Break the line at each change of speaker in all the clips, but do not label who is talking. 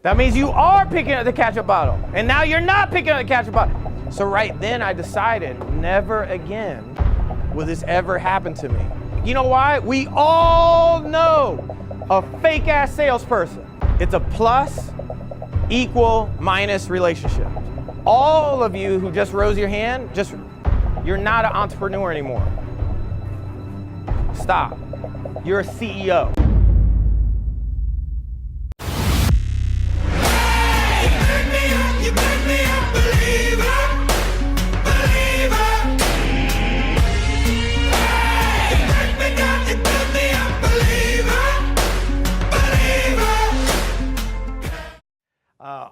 That means you are picking up the ketchup bottle. And now you're not picking up the ketchup bottle. So right then I decided never again will this ever happen to me. You know why? We all know a fake ass salesperson. It's a plus, equal, minus relationship. All of you who just rose your hand, you're not an entrepreneur anymore. Stop. You're a CEO.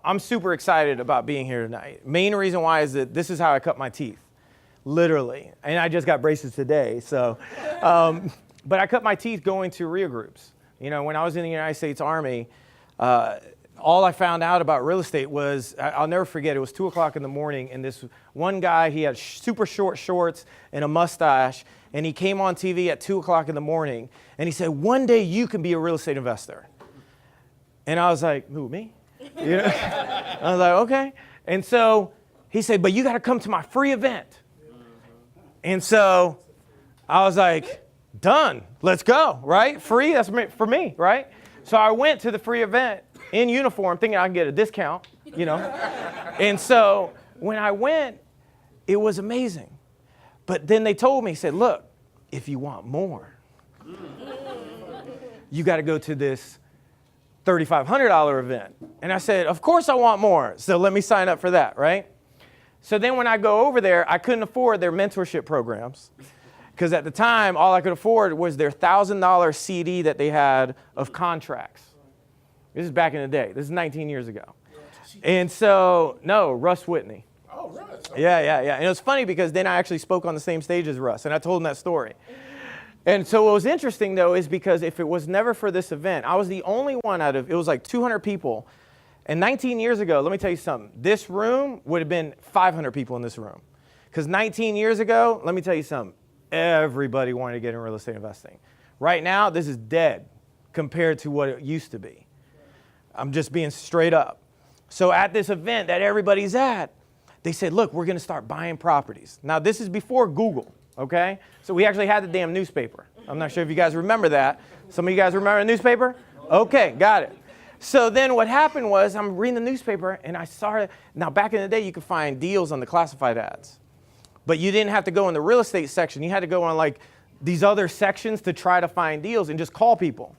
I'm super excited about being here tonight. Main reason why is that this is how I cut my teeth, literally. And I just got braces today, so. But I cut my teeth going to REIA groups. You know, when I was in the United States Army, all I found out about real estate was, I'll never forget, it was 2 o'clock in the morning, and this one guy, he had super short shorts and a mustache, and he came on TV at 2 o'clock in the morning, and he said, one day you can be a real estate investor. And I was like, who, me? You know? I was like, okay. And so he said, but you got to come to my free event. And so I was like, done, let's go, right? Free, that's for me, right? So I went to the free event in uniform thinking I can get a discount, you know? And so when I went, it was amazing. But then they told me, said, look, if you want more, you got to go to this $3,500 event. And I said, of course I want more. So let me sign up for that, right? So then when I go over there, I couldn't afford their mentorship programs. Because at the time, all I could afford was their $1,000 CD that they had of contracts. This is back in the day. This is 19 years ago. And so, no, Russ Whitney.
Oh, Russ.
Yeah. And it was funny because then I actually spoke on the same stage as Russ, and I told him that story. And so what was interesting, though, is because if it was never for this event, I was the only one out of, it was like 200 people. And 19 years ago, let me tell you something. This room would have been 500 people in this room. Because 19 years ago, let me tell you something. Everybody wanted to get in real estate investing. Right now, this is dead compared to what it used to be. I'm just being straight up. So at this event that everybody's at, they said, look, we're going to start buying properties. Now, this is before Google. Okay? So we actually had the damn newspaper. I'm not sure if you guys remember that. Some of you guys remember the newspaper? Okay, got it. So then what happened was I'm reading the newspaper and I saw it. Now back in the day you could find deals on the classified ads. But you didn't have to go in the real estate section. You had to go on like these other sections to try to find deals and just call people.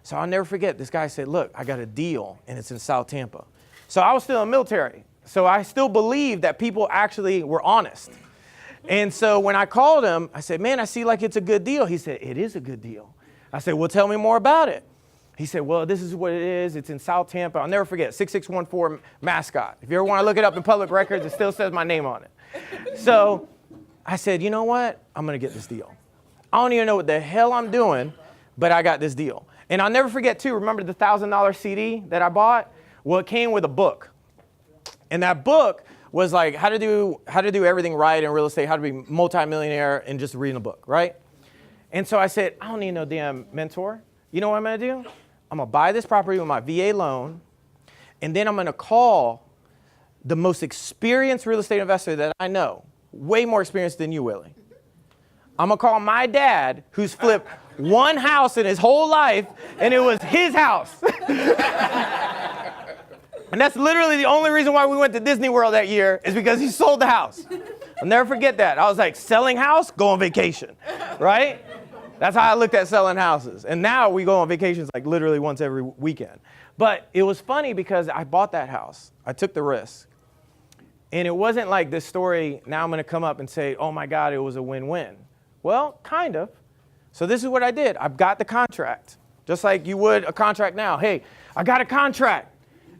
So I'll never forget, this guy said, look, I got a deal and it's in South Tampa. So I was still in the military. So I still believed that people actually were honest. And so when I called him, I said, man, I see like it's a good deal. He said, it is a good deal. I said, well, tell me more about it. He said, well, this is what it is. It's in South Tampa. I'll never forget, 6614 mascot. If you ever want to look it up in public records, it still says my name on it. So I said, you know what? I'm going to get this deal. I don't even know what the hell I'm doing, but I got this deal. And I'll never forget, too, remember the $1,000 CD that I bought? Well, it came with a book. And that book was like how to do everything right in real estate, how to be multimillionaire, and just reading a book, right? And so I said, I don't need no damn mentor. You know what I'm going to do? I'm going to buy this property with my VA loan, and then I'm going to call the most experienced real estate investor that I know, way more experienced than you, Willie. I'm going to call my dad, who's flipped one house in his whole life, and it was his house. And that's literally the only reason why we went to Disney World that year is because he sold the house. I'll never forget that. I was like, selling house, go on vacation, right? That's how I looked at selling houses. And now we go on vacations like literally once every weekend. But it was funny because I bought that house. I took the risk. And it wasn't like this story, now I'm going to come up and say, oh my God, it was a win-win. Well, kind of. So this is what I did. I've got the contract, just like you would a contract now. Hey, I got a contract.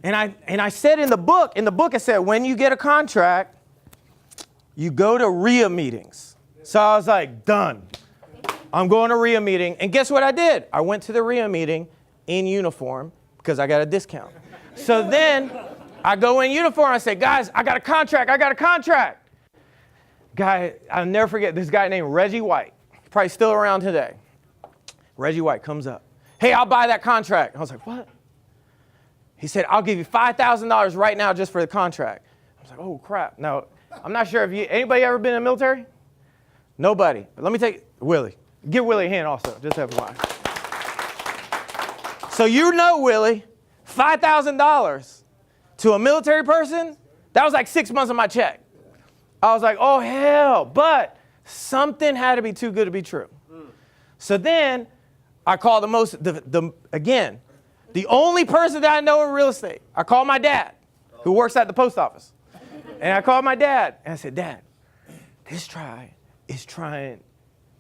And I said in the book it said, when you get a contract, you go to REIA meetings. So I was like, done. I'm going to REIA meeting. And guess what I did? I went to the REIA meeting in uniform because I got a discount. So then I go in uniform. I say, guys, I got a contract. Guy, I'll never forget this guy named Reggie White. He's probably still around today. Reggie White comes up. Hey, I'll buy that contract. I was like, what? He said, I'll give you $5,000 right now just for the contract. I was like, oh, crap. Now, I'm not sure if anybody ever been in the military? Nobody. Let me take Willie. Give Willie a hand also, just FYI. So you know, Willie, $5,000 to a military person, that was like 6 months of my check. I was like, oh, hell. But something had to be too good to be true. So then I called the only person that I know in real estate. I called my dad, who works at the post office. And I called my dad, and I said, Dad, this tribe is trying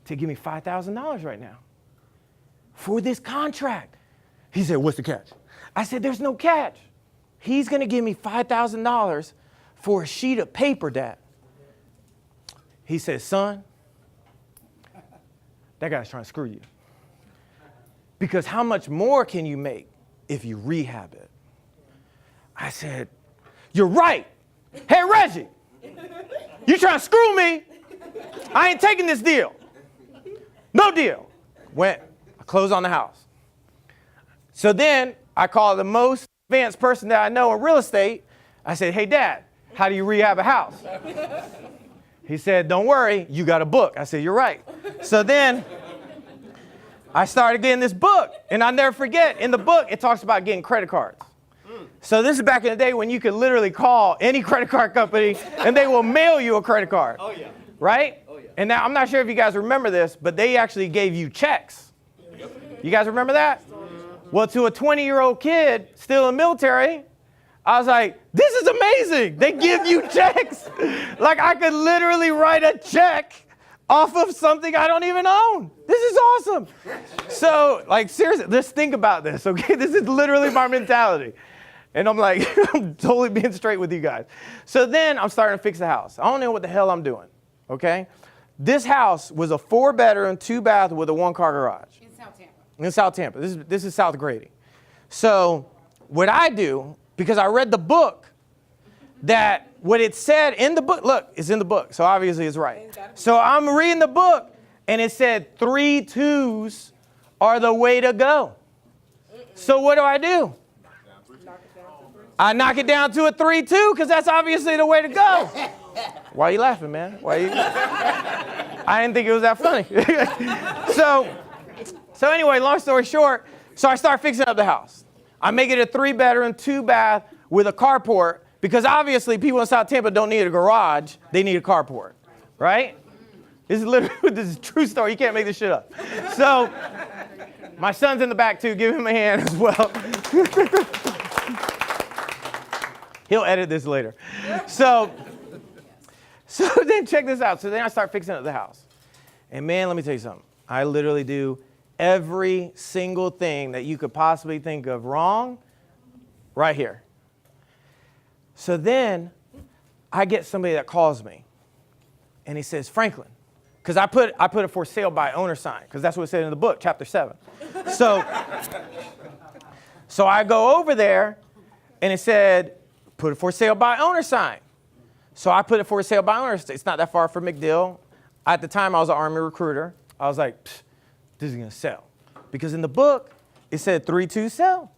to give me $5,000 right now for this contract. He said, what's the catch? I said, there's no catch. He's going to give me $5,000 for a sheet of paper, Dad. He said, son, that guy's trying to screw you. Because how much more can you make if you rehab it? I said, you're right. Hey, Reggie, you trying to screw me? I ain't taking this deal. No deal. I closed on the house. So then I called the most advanced person that I know in real estate. I said, hey, Dad, how do you rehab a house? He said, don't worry, you got a book. I said, you're right. So then I started getting this book, and I'll never forget, in the book, it talks about getting credit cards. So this is back in the day when you could literally call any credit card company, and they will mail you a credit card. Oh, yeah. Right? Oh, yeah. And now, I'm not sure if you guys remember this, but they actually gave you checks. You guys remember that? Well, to a 20-year-old kid still in the military, I was like, this is amazing. They give you checks. Like I could literally write a check off of something I don't even own. This is awesome. So, like, seriously, just think about this, okay? This is literally my mentality. And I'm like, I'm totally being straight with you guys. So then I'm starting to fix the house. I don't know what the hell I'm doing, okay? This house was a 4-bedroom, 2-bath with a 1-car garage. In South Tampa. In South Tampa. This is South Grady. So what I do, because I read the book, that what it said in the book, look, it's in the book, so obviously it's right. So I'm reading the book, and it said 3 2s are the way to go. So what do? I knock it down to a 3-2, because that's obviously the way to go. Why are you laughing, man? I didn't think it was that funny. So anyway, long story short, so I start fixing up the house. I make it a 3-bedroom, 2-bath with a carport, because obviously people in South Tampa don't need a garage, they need a carport, right? This is a true story. You can't make this shit up. So my son's in the back too. Give him a hand as well. He'll edit this later. So then check this out. So then I start fixing up the house. And man, let me tell you something. I literally do every single thing that you could possibly think of wrong right here. So then I get somebody that calls me. And he says, Franklin, because I put a for sale by owner sign, because that's what it said in the book, chapter 7. So I go over there, and it said, put a for sale by owner sign. So I put it for sale by owner. It's not that far from McDill. At the time, I was an Army recruiter. I was like, this is going to sell. Because in the book, it said 3-2 sell.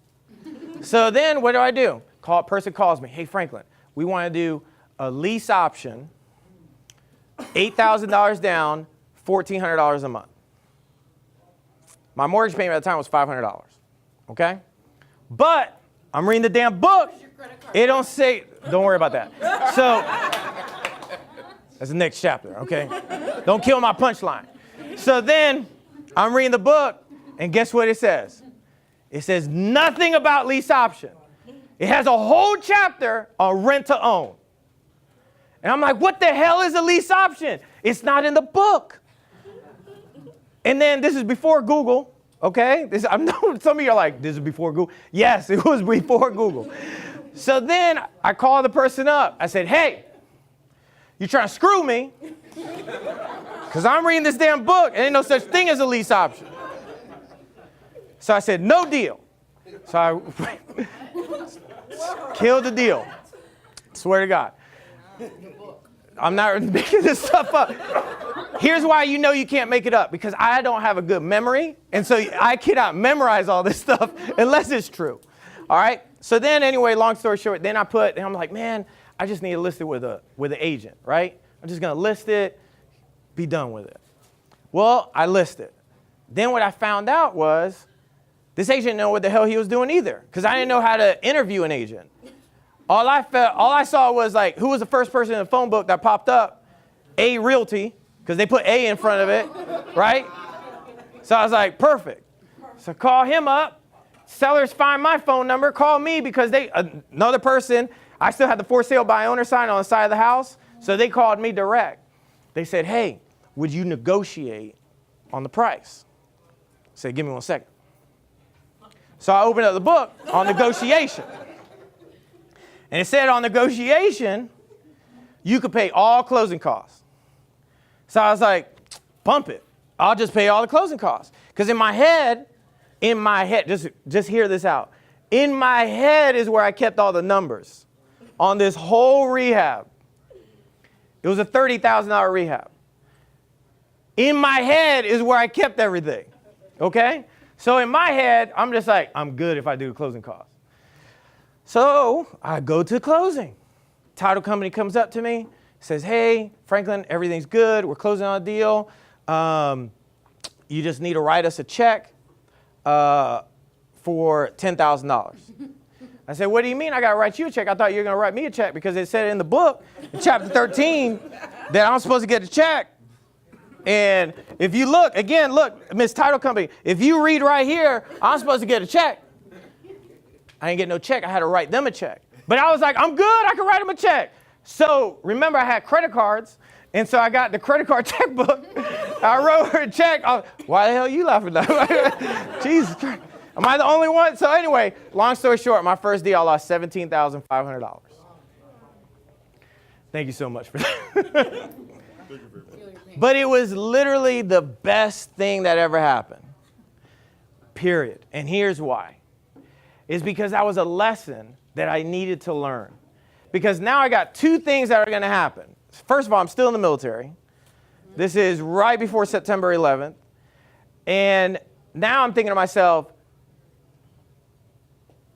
So then what do? Person calls me. Hey, Franklin, we want to do a lease option, $8,000 down, $1,400 a month. My mortgage payment at the time was $500. Okay? But I'm reading the damn book. It don't say, don't worry about that. So that's the next chapter, okay? Don't kill my punchline. So then I'm reading the book, and guess what it says? It says nothing about lease option. It has a whole chapter on rent to own. And I'm like, what the hell is a lease option? It's not in the book. And then this is before Google, okay? I know some of you are like, this is before Google. Yes, it was before Google. So then I called the person up. I said, hey, you trying to screw me? Because I'm reading this damn book, and ain't no such thing as a lease option. So I said, no deal. So I killed the deal. Swear to God. I'm not making this stuff up. Here's why you know you can't make it up. Because I don't have a good memory, and so I cannot memorize all this stuff unless it's true. All right? So then anyway, long story short, then I'm like, man, I just need to list it with an agent, right? I'm just going to list it, be done with it. Well, I list it. Then what I found out was this agent didn't know what the hell he was doing either, because I didn't know how to interview an agent. All I saw was like, who was the first person in the phone book that popped up? A Realty, because they put A in front of it, right? So I was like, perfect. So call him up. Sellers find my phone number, call me, because another person, I still had the for sale by owner sign on the side of the house, so they called me direct. They said, hey, would you negotiate on the price? I said, give me 1 second. So I opened up the book on negotiation. And it said on negotiation, you could pay all closing costs. So I was like, bump it. I'll just pay all the closing costs. Because in my head, just hear this out. In my head is where I kept all the numbers on this whole rehab. It was a $30,000 rehab. In my head is where I kept everything, okay? So in my head, I'm just like, I'm good if I do the closing costs. So I go to closing. Title company comes up to me, says, hey, Franklin, everything's good. We're closing on a deal. You just need to write us a check for $10,000. I said, what do you mean I got to write you a check? I thought you were going to write me a check because it said in the book, in chapter 13, that I'm supposed to get a check. And if you look, again, look, Miss Title Company, if you read right here, I'm supposed to get a check. I didn't get no check. I had to write them a check. But I was like, I'm good. I can write them a check. So remember, I had credit cards. And so I got the credit card checkbook. I wrote her a check. Why the hell are you laughing now? Jesus Christ. Am I the only one? So anyway, long story short, my first deal, I lost $17,500. Thank you so much for that. But it was literally the best thing that ever happened. Period. And here's why. It's because that was a lesson that I needed to learn. Because now I got two things that are going to happen. First of all, I'm still in the military. This is right before September 11th. And now I'm thinking to myself,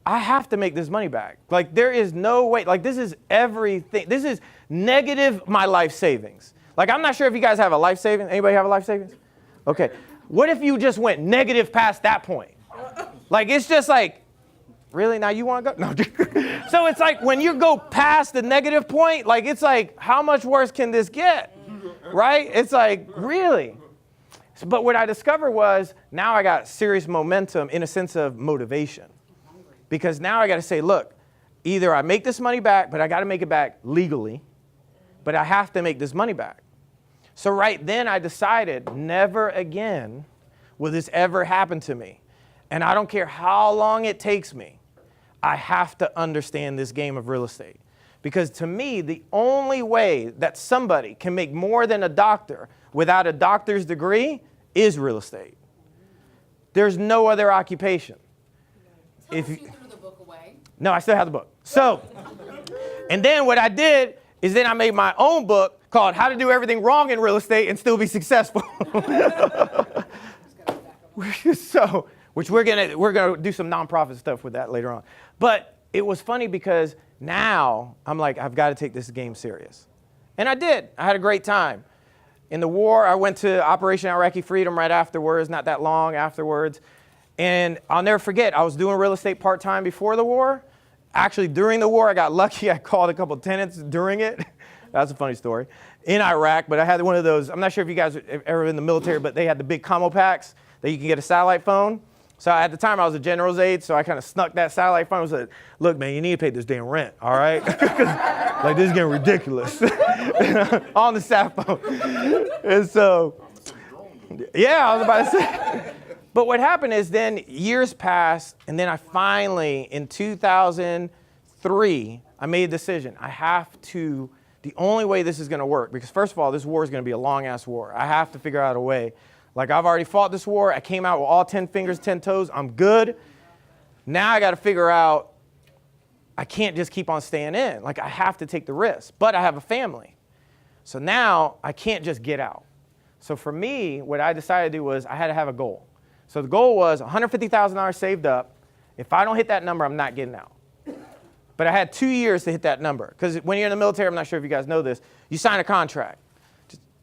I have to make this money back. Like, there is no way. Like, this is everything. This is negative my life savings. Like, I'm not sure if you guys have a life savings. Anybody have a life savings? Okay. What if you just went negative past that point? Like, it's just like, really? Now you want to go? No. So it's like when you go past the negative point, like, it's like, how much worse can this get? Right? It's like, really? But what I discovered was now I got serious momentum in a sense of motivation. Because now I got to say, look, either I make this money back, but I got to make it back legally, but I have to make this money back. So right then I decided never again will this ever happen to me. And I don't care how long it takes me. I have to understand this game of real estate. Because to me, the only way that somebody can make more than a doctor without a doctor's degree is real estate. There's no other occupation.
If you threw the book away.
No, I still have the book. So, and then what I did is then I made my own book called How to Do Everything Wrong in Real Estate and Still Be Successful. So, which we're gonna do some nonprofit stuff with that later on. But it was funny because now I'm like, I've got to take this game serious. And I did. I had a great time. In the war, I went to Operation Iraqi Freedom right afterwards, not that long afterwards. And I'll never forget, I was doing real estate part-time before the war. Actually, during the war, I got lucky. I called a couple tenants during it. That's a funny story. In Iraq, but I had one of those, I'm not sure if you guys have ever been in the military, but they had the big combo packs that you can get a satellite phone. So at the time, I was a general's aide, so I kind of snuck that satellite phone and said, look, man, you need to pay this damn rent, all right? Like, this is getting ridiculous. On the sat phone. And so, yeah, I was about to say. But what happened is then years passed, and then I finally, in 2003, I made a decision. I have to, the only way this is going to work, because first of all, this war is going to be a long-ass war. I have to figure out a way. Like, I've already fought this war. I came out with all 10 fingers, 10 toes. I'm good. Now I got to figure out, I can't just keep on staying in. Like, I have to take the risk. But I have a family. So now I can't just get out. So for me, what I decided to do was I had to have a goal. So the goal was $150,000 saved up. If I don't hit that number, I'm not getting out. But I had 2 years to hit that number. Because when you're in the military, I'm not sure if you guys know this, you sign a contract.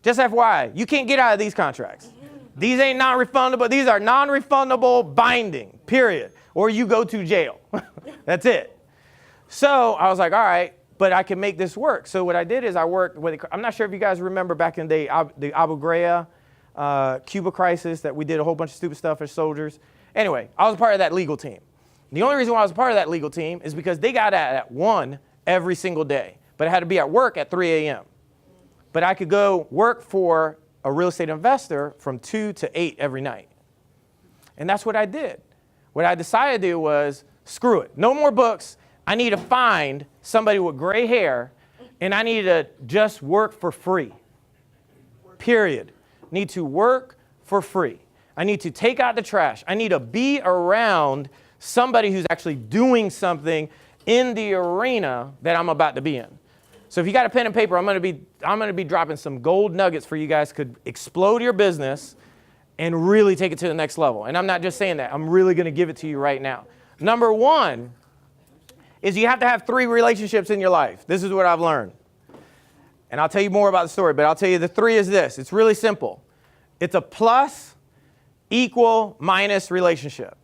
Just FYI, you can't get out of these contracts. These ain't non-refundable. These are non-refundable binding, period. Or you go to jail. That's it. So I was like, all right, but I can make this work. So what I did is I worked with, I'm not sure if you guys remember back in the day, the Abu Ghraib, Cuba crisis, that we did a whole bunch of stupid stuff as soldiers. Anyway, I was a part of that legal team. The only reason why I was a part of that legal team is because they got out at 1 every single day, but I had to be at work at 3 a.m. But I could go work for a real estate investor from 2 to 8 every night. And that's what I did. What I decided to do was, screw it, no more books. I need to find somebody with gray hair, and I need to just work for free. Period. Need to work for free. I need to take out the trash. I need to be around somebody who's actually doing something in the arena that I'm about to be in. So if you got a pen and paper, I'm going to be dropping some gold nuggets for you guys could explode your business and really take it to the next level. And I'm not just saying that. I'm really going to give it to you right now. Number 1 is you have to have 3 relationships in your life. This is what I've learned. And I'll tell you more about the story, but I'll tell you the 3 is this. It's really simple. It's a plus, equal, minus relationship.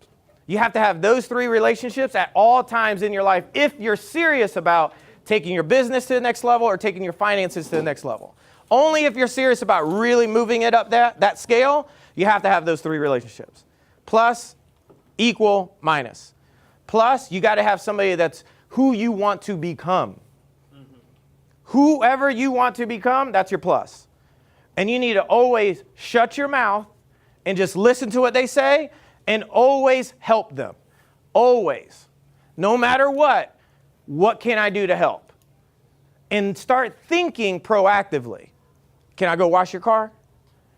You have to have those 3 relationships at all times in your life if you're serious about taking your business to the next level or taking your finances to the next level. Only if you're serious about really moving it up that scale, you have to have those 3 relationships. Plus, equal, minus. Plus, you got to have somebody that's who you want to become. Whoever you want to become, that's your plus. And you need to always shut your mouth and just listen to what they say and always help them. Always. No matter what can I do to help? And start thinking proactively. Can I go wash your car?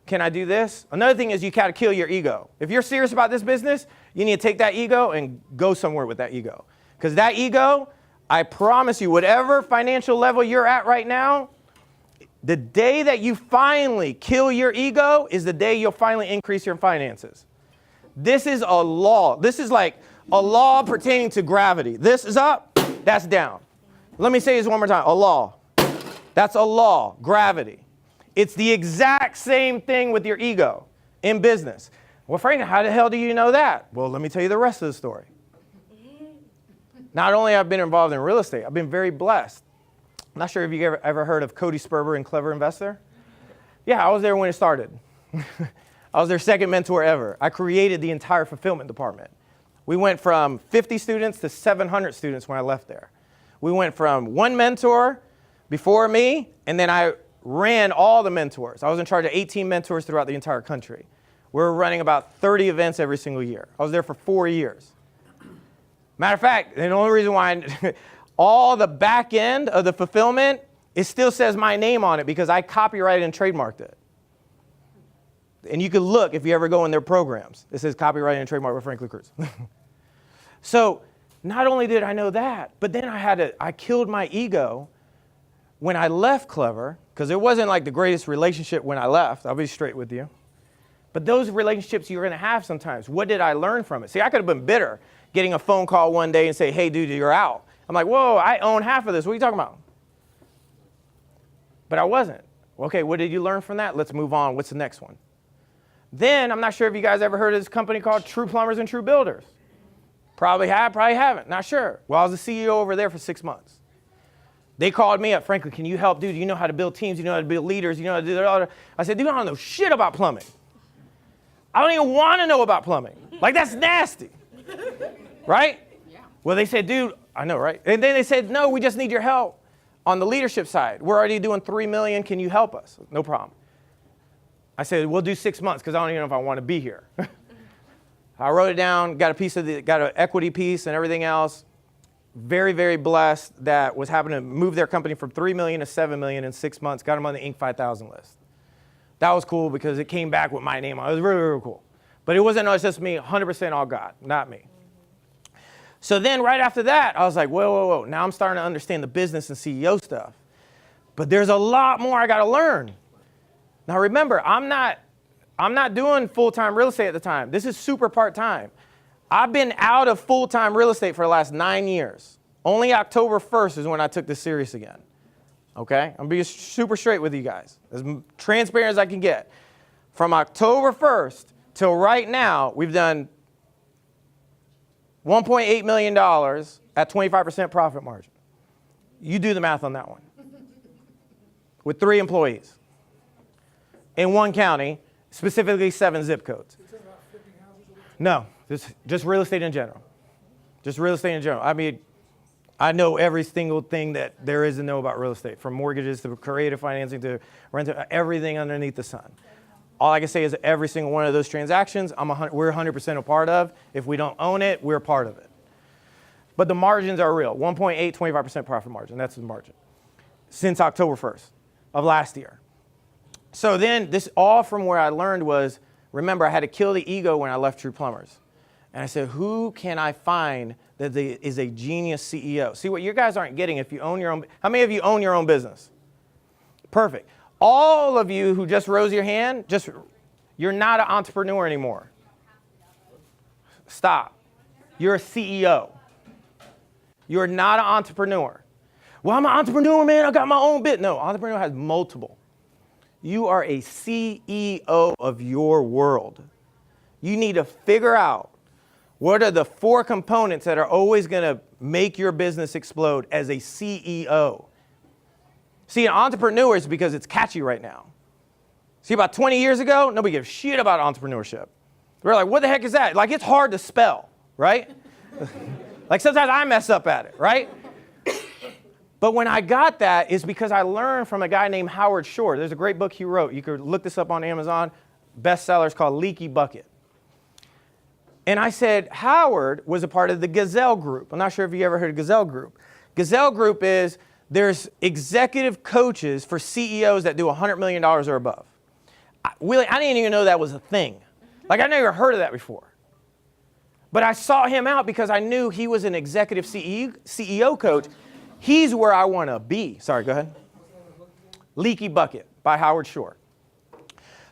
Can I do this? Another thing is you got to kill your ego. If you're serious about this business, you need to take that ego and go somewhere with that ego. Because that ego, I promise you, whatever financial level you're at right now, the day that you finally kill your ego is the day you'll finally increase your finances. This is a law. This is like a law pertaining to gravity. This is up, that's down. Let me say this one more time. A law. That's a law, gravity. It's the exact same thing with your ego in business. Well, Frank, how the hell do you know that? Well, let me tell you the rest of the story. Not only have I been involved in real estate, I've been very blessed. I'm not sure if you've ever heard of Cody Sperber and Clever Investor. Yeah, I was there when it started. I was their second mentor ever. I created the entire fulfillment department. We went from 50 students to 700 students when I left there. We went from 1 mentor before me, and then I ran all the mentors. I was in charge of 18 mentors throughout the entire country. We were running about 30 events every single year. I was there for 4 years. Matter of fact, the only reason why all the back end of the fulfillment, it still says my name on it because I copyrighted and trademarked it. And you can look if you ever go in their programs. It says copyrighted and trademarked by Franklin Cruz. So not only did I know that, but then I killed my ego when I left Clever, because it wasn't like the greatest relationship when I left. I'll be straight with you. But those relationships you're going to have sometimes. What did I learn from it? See, I could have been bitter, getting a phone call one day and say, hey, dude, you're out. I'm like, whoa, I own half of this. What are you talking about? But I wasn't. Okay, what did you learn from that? Let's move on. What's the next one? Then, I'm not sure if you guys ever heard of this company called True Plumbers and True Builders. Probably have, probably haven't. Not sure. Well, I was the CEO over there for 6 months. They called me up, Franklin, can you help? Dude, you know how to build teams. You know how to build leaders. You know how to do that. I said, dude, I don't know shit about plumbing. I don't even want to know about plumbing. Like, that's nasty. Right?
Yeah.
Well, they said, dude, I know, right? And then they said, no, we just need your help on the leadership side. We're already doing $3 million. Can you help us? No problem. I said, we'll do 6 months because I don't even know if I want to be here. I wrote it down, got an equity piece and everything else. Very, very blessed that was happening to move their company from 3 million to 7 million in 6 months, got them on the Inc. 5000 list. That was cool because it came back with my name on it. It was really, really cool. But it wasn't just me, 100% all God, not me. So then right after that, I was like, whoa. Now I'm starting to understand the business and CEO stuff. But there's a lot more I got to learn. Now remember, I'm not doing full-time real estate at the time. This is super part-time. I've been out of full-time real estate for the last 9 years. Only October 1st is when I took this serious again. Okay? I'm being super straight with you guys, as transparent as I can get. From October 1st till right now, we've done $1.8 million at 25% profit margin. You do the math on that one. With 3 employees in 1 county, specifically 7 zip codes. No, just real estate in general. Just real estate in general. I mean, I know every single thing that there is to know about real estate, from mortgages to creative financing to rental, everything underneath the sun. All I can say is that every single one of those transactions, we're 100% a part of. If we don't own it, we're part of it. But the margins are real. 1.8, 25% profit margin. That's the margin. Since October 1st of last year. So then this all from where I learned was, remember, I had to kill the ego when I left True Plumbers. And I said, who can I find that is a genius CEO? See, what you guys aren't getting, if you own your own, how many of you own your own business? Perfect. All of you who just rose your hand, you're not an entrepreneur anymore. Stop. You're a CEO. You're not an entrepreneur. Well, I'm an entrepreneur, man. I got my own bit. No, entrepreneur has multiple. You are a CEO of your world. You need to figure out what are the 4 components that are always going to make your business explode as a CEO. See, an entrepreneur is because it's catchy right now. See, about 20 years ago, nobody gave a shit about entrepreneurship. We're like, what the heck is that? Like, it's hard to spell, right? Like, sometimes I mess up at it, right? But when I got that, it's because I learned from a guy named Howard Shore. There's a great book he wrote. You could look this up on Amazon. Bestseller is called Leaky Bucket. And I said, Howard was a part of the Gazelle Group. I'm not sure if you ever heard of Gazelle Group. Gazelle Group is, there's executive coaches for CEOs that do $100 million or above. I didn't even know that was a thing. Like, I never heard of that before. But I sought him out because I knew he was an executive CEO coach. He's where I want to be. Sorry, go ahead. Leaky Bucket by Howard Shore.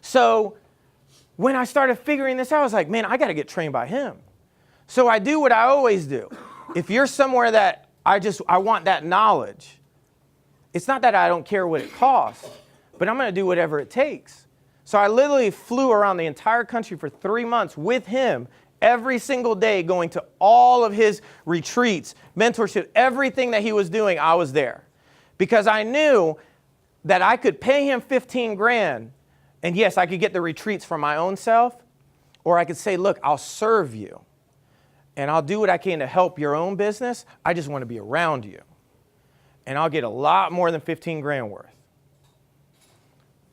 So when I started figuring this out, I was like, man, I got to get trained by him. So I do what I always do. If you're somewhere that I want that knowledge, it's not that I don't care what it costs, but I'm going to do whatever it takes. So I literally flew around the entire country for 3 months with him every single day, going to all of his retreats, mentorship, everything that he was doing, I was there. Because I knew that I could pay him 15 grand, and yes, I could get the retreats for my own self, or I could say, look, I'll serve you, and I'll do what I can to help your own business. I just want to be around you. And I'll get a lot more than 15 grand worth.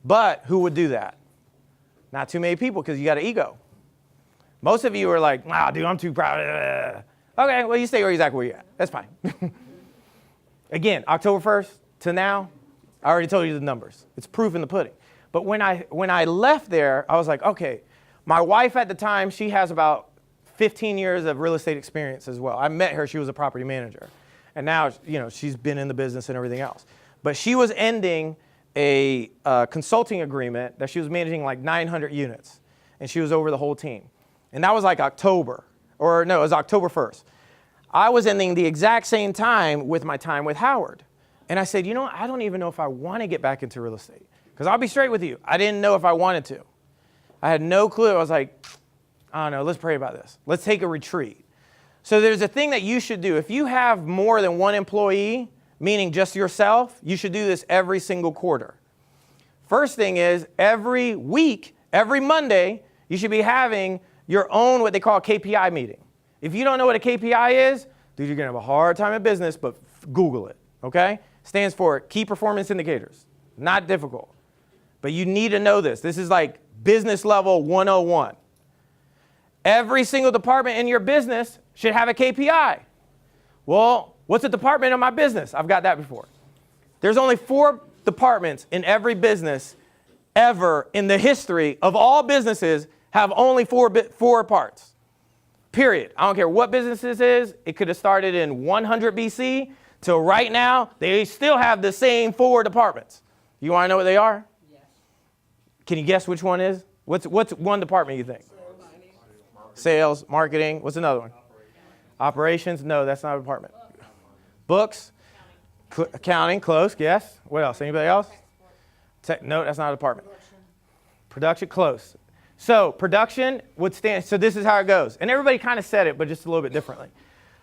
But who would do that? Not too many people, because you got an ego. Most of you are like, nah, dude, I'm too proud. Okay, well, you stay exactly where you're at. That's fine. Again, October 1st to now, I already told you the numbers. It's proof in the pudding. But when I left there, I was like, okay, my wife at the time, she has about 15 years of real estate experience as well. I met her, she was a property manager. And now, she's been in the business and everything else. But she was ending a consulting agreement that she was managing like 900 units. And she was over the whole team. And that was like October, it was October 1st. I was ending the exact same time with my time with Howard. And I said, I don't even know if I want to get back into real estate. Because I'll be straight with you. I didn't know if I wanted to. I had no clue. I was like, I don't know, let's pray about this. Let's take a retreat. So there's a thing that you should do. If you have more than 1 employee, meaning just yourself, you should do this every single quarter. First thing is, every week, every Monday, you should be having your own what they call a KPI meeting. If you don't know what a KPI is, dude, you're going to have a hard time in business, but Google it, okay? Stands for Key Performance Indicators. Not difficult. But you need to know this. This is like business level 101. Every single department in your business should have a KPI. Well, what's a department in my business? I've got that before. There's only 4 departments in every business ever in the history of all businesses have only 4 parts. Period. I don't care what business this is. It could have started in 100 BC till right now. They still have the same 4 departments. You want to know what they are? Yes. Can you guess which one is? What's one department you think? Sales, marketing. What's another one? Operations. No, that's not a department. Books. Accounting, close, yes. What else? Anybody else? No, that's not a department. Production, close. So production would stand, so this is how it goes. And everybody kind of said it, but just a little bit differently.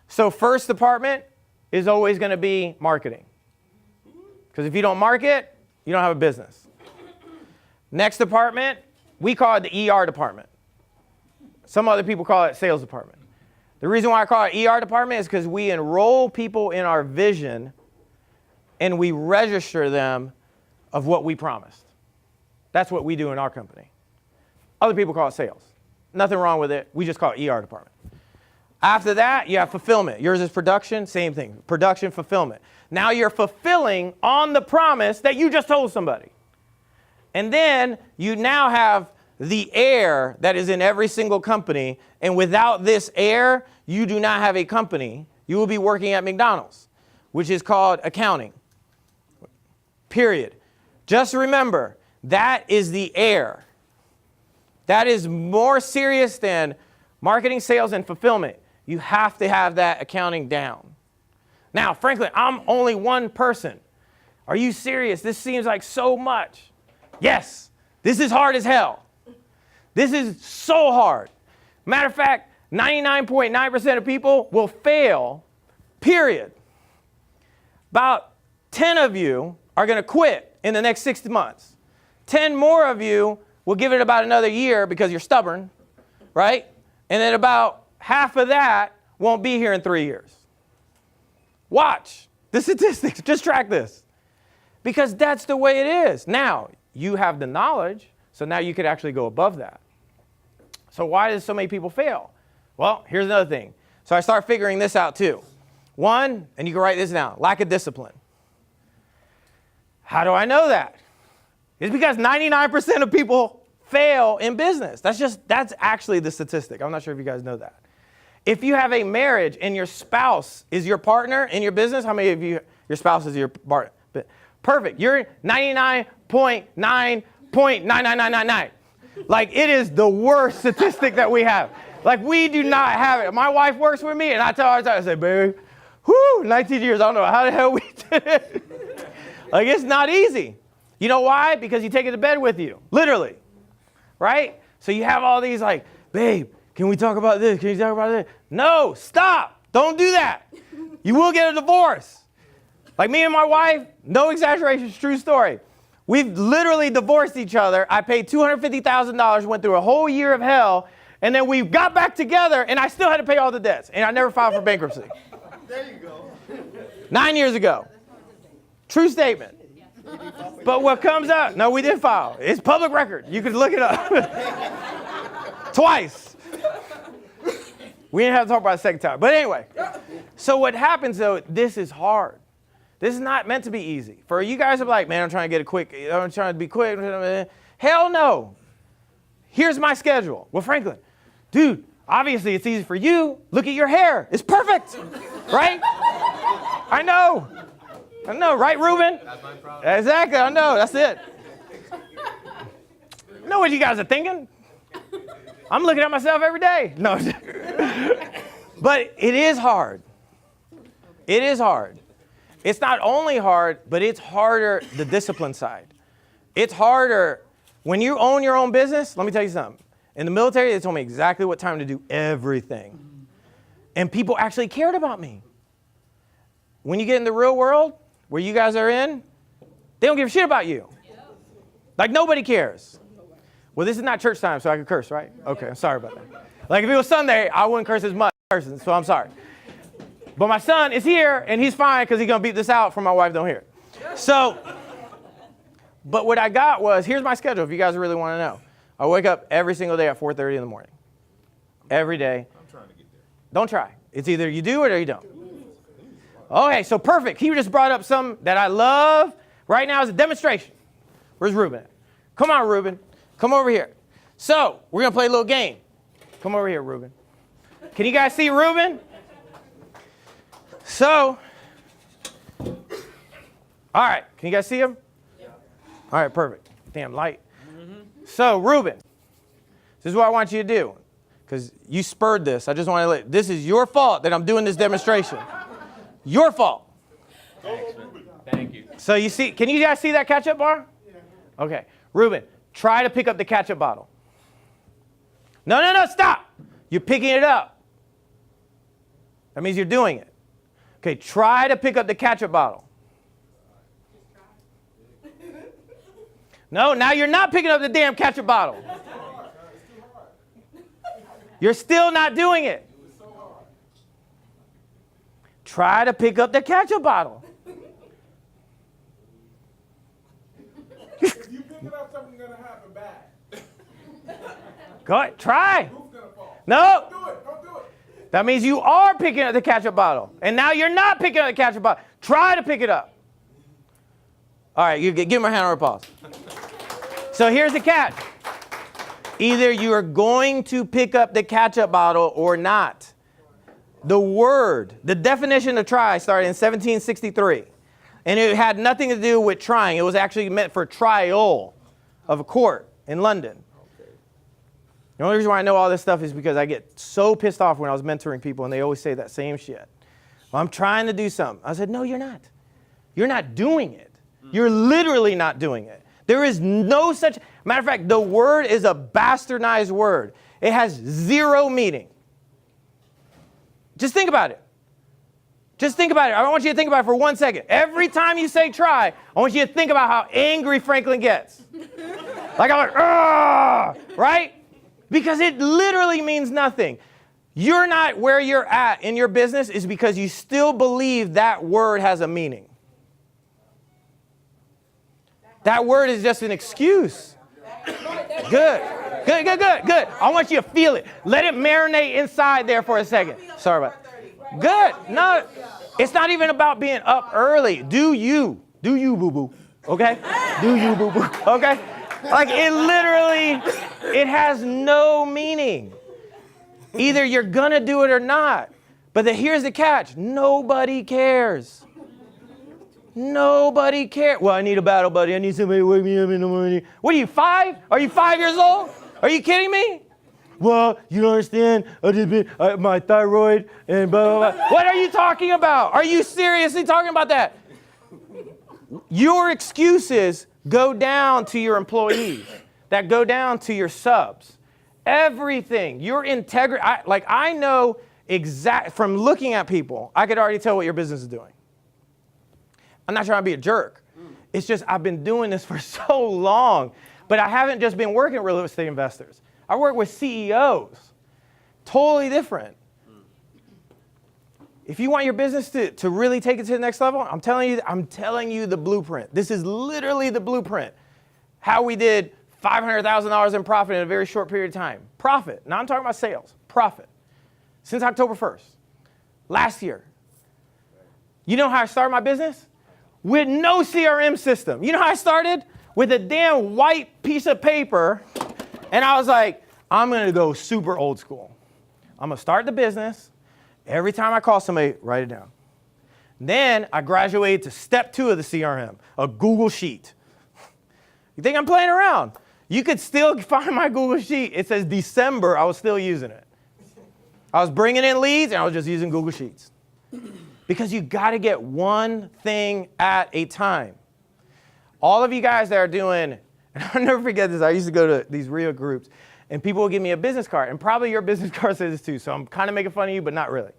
So first department is always going to be marketing. Because if you don't market, you don't have a business. Next department, we call it the ER department. Some other people call it sales department. The reason why I call it ER department is because we enroll people in our vision and we register them of what we promised. That's what we do in our company. Other people call it sales. Nothing wrong with it. We just call it ER department. After that, you have fulfillment. Yours is production, same thing. Production, fulfillment. Now you're fulfilling on the promise that you just told somebody. And then you now have the air that is in every single company. And without this air, you do not have a company. You will be working at McDonald's, which is called accounting. Period. Just remember, that is the air. That is more serious than marketing, sales, and fulfillment. You have to have that accounting down. Now, frankly, I'm only one person. Are you serious? This seems like so much. Yes, this is hard as hell. This is so hard. Matter of fact, 99.9% of people will fail, period. About 10 of you are going to quit in the next 6 months. 10 more of you will give it about another year because you're stubborn, right? And then about half of that won't be here in 3 years. Watch the statistics. Just track this. Because that's the way it is. Now, you have the knowledge, so now you could actually go above that. So why do so many people fail? Well, here's another thing. So I start figuring this out too. One, and you can write this down, lack of discipline. How do I know that? It's because 99% of people fail in business. That's actually the statistic. I'm not sure if you guys know that. If you have a marriage and your spouse is your partner in your business, how many of you, your spouse is your partner? Perfect. You're 99.9.99999. Like, it is the worst statistic that we have. Like, we do not have it. My wife works with me, and I tell her all the time, I say, baby, 19 years, I don't know how the hell we did it. Like, it's not easy. You know why? Because you take it to bed with you, literally, right? So you have all these like, babe, can we talk about this? Can you talk about this? No, stop. Don't do that. You will get a divorce. Like me and my wife, no exaggeration, it's a true story. We've literally divorced each other. I paid $250,000, went through a whole year of hell, and then we got back together, and I still had to pay all the debts, and I never filed for bankruptcy.
There you go.
9 years ago. True statement. But what comes out, no, we did file. It's public record. You can look it up. Twice. We didn't have to talk about it a second time. But anyway, so what happens though, this is hard. This is not meant to be easy. For you guys to be like, man, I'm trying to get it quick. I'm trying to be quick. Hell no. Here's my schedule. Well, Franklin, dude, obviously it's easy for you. Look at your hair. It's perfect. Right? I know, right, Ruben?
That's my problem.
Exactly, I know, that's it. You know what you guys are thinking? I'm looking at myself every day. No. But it is hard. It is hard. It's not only hard, but it's harder the discipline side. It's harder when you own your own business. Let me tell you something. In the military, they told me exactly what time to do everything. And people actually cared about me. When you get in the real world, where you guys are in, they don't give a shit about you. Like, nobody cares. Well, this is not church time, so I can curse, right? Okay, I'm sorry about that. Like, if it was Sunday, I wouldn't curse as much, so I'm sorry. But my son is here, and he's fine because he's going to beat this out for my wife don't hear it. So, but what I got was, here's my schedule if you guys really want to know. I wake up every single day at 4:30 in the morning. Every day.
I'm trying to get there.
Don't try. It's either you do it or you don't. Okay, so perfect. He just brought up some that I love. Right now is a demonstration. Where's Ruben at? Come on, Ruben. Come over here. So, we're going to play a little game. Come over here, Ruben. Can you guys see Ruben? So, all right. Can you guys see him? Yeah. All right, perfect. Damn light. So, Ruben, this is what I want you to do. Because you spurred this. I just want to this is your fault that I'm doing this demonstration. Your fault.
Thanks, man.
Thank you.
So you see, can you guys see that ketchup bar? Yeah. Okay. Ruben, try to pick up the ketchup bottle. No, stop. You're picking it up. That means you're doing it. Okay, try to pick up the ketchup bottle. No, now you're not picking up the damn ketchup bottle. You're still not doing it. Try to pick up the ketchup bottle.
If you pick it up, something's gonna happen bad.
Go ahead, try.
Roof's gonna fall.
No.
Don't do it. Don't do it.
That means you are picking up the ketchup bottle. And now you're not picking up the ketchup bottle. Try to pick it up. All right, give him a hand of applause. So here's the catch. Either you are going to pick up the ketchup bottle or not. The definition of try started in 1763. And it had nothing to do with trying. It was actually meant for trial of a court in London. The only reason why I know all this stuff is because I get so pissed off when I was mentoring people and they always say that same shit. Well, I'm trying to do something. I said, no, you're not. You're not doing it. You're literally not doing it. There is no such, matter of fact, the word is a bastardized word. It has zero meaning. Just think about it. Just think about it. I want you to think about it for 1 second. Every time you say try, I want you to think about how angry Franklin gets. Like I'm like, ah, right? Because it literally means nothing. You're not where you're at in your business is because you still believe that word has a meaning. That word is just an excuse. Good. I want you to feel it. Let it marinate inside there for a second. Sorry about it. Good. No, it's not even about being up early. Do you, boo-boo. Okay? Do you, boo-boo. Okay? Like it has no meaning. Either you're going to do it or not. But here's the catch. Nobody cares. Nobody cares. Well, I need a battle buddy. I need somebody to wake me up in the morning. What are you, 5? Are you 5 years old? Are you kidding me? Well, you don't understand. I just been my thyroid and blah, blah, blah. What are you talking about? Are you seriously talking about that? Your excuses go down to your employees. That go down to your subs. Everything. Your integrity. I know from looking at people, I could already tell what your business is doing. I'm not trying to be a jerk. It's just I've been doing this for so long. But I haven't just been working with real estate investors. I work with CEOs. Totally different. If you want your business to really take it to the next level, I'm telling you the blueprint. This is literally the blueprint. How we did $500,000 in profit in a very short period of time. Profit. Now I'm talking about sales. Profit. Since October 1st. Last year. You know how I started my business? With no CRM system. You know how I started? With a damn white piece of paper. And I was like, I'm going to go super old school. I'm going to start the business. Every time I call somebody, write it down. Then I graduated to step 2 of the CRM, a Google Sheet. You think I'm playing around? You could still find my Google Sheet. It says December. I was still using it. I was bringing in leads, and I was just using Google Sheets. Because you got to get one thing at a time. All of you guys that are doing, and I'll never forget this, I used to go to these REIA groups, and people would give me a business card, and probably your business card says this too, so I'm kind of making fun of you, but not really.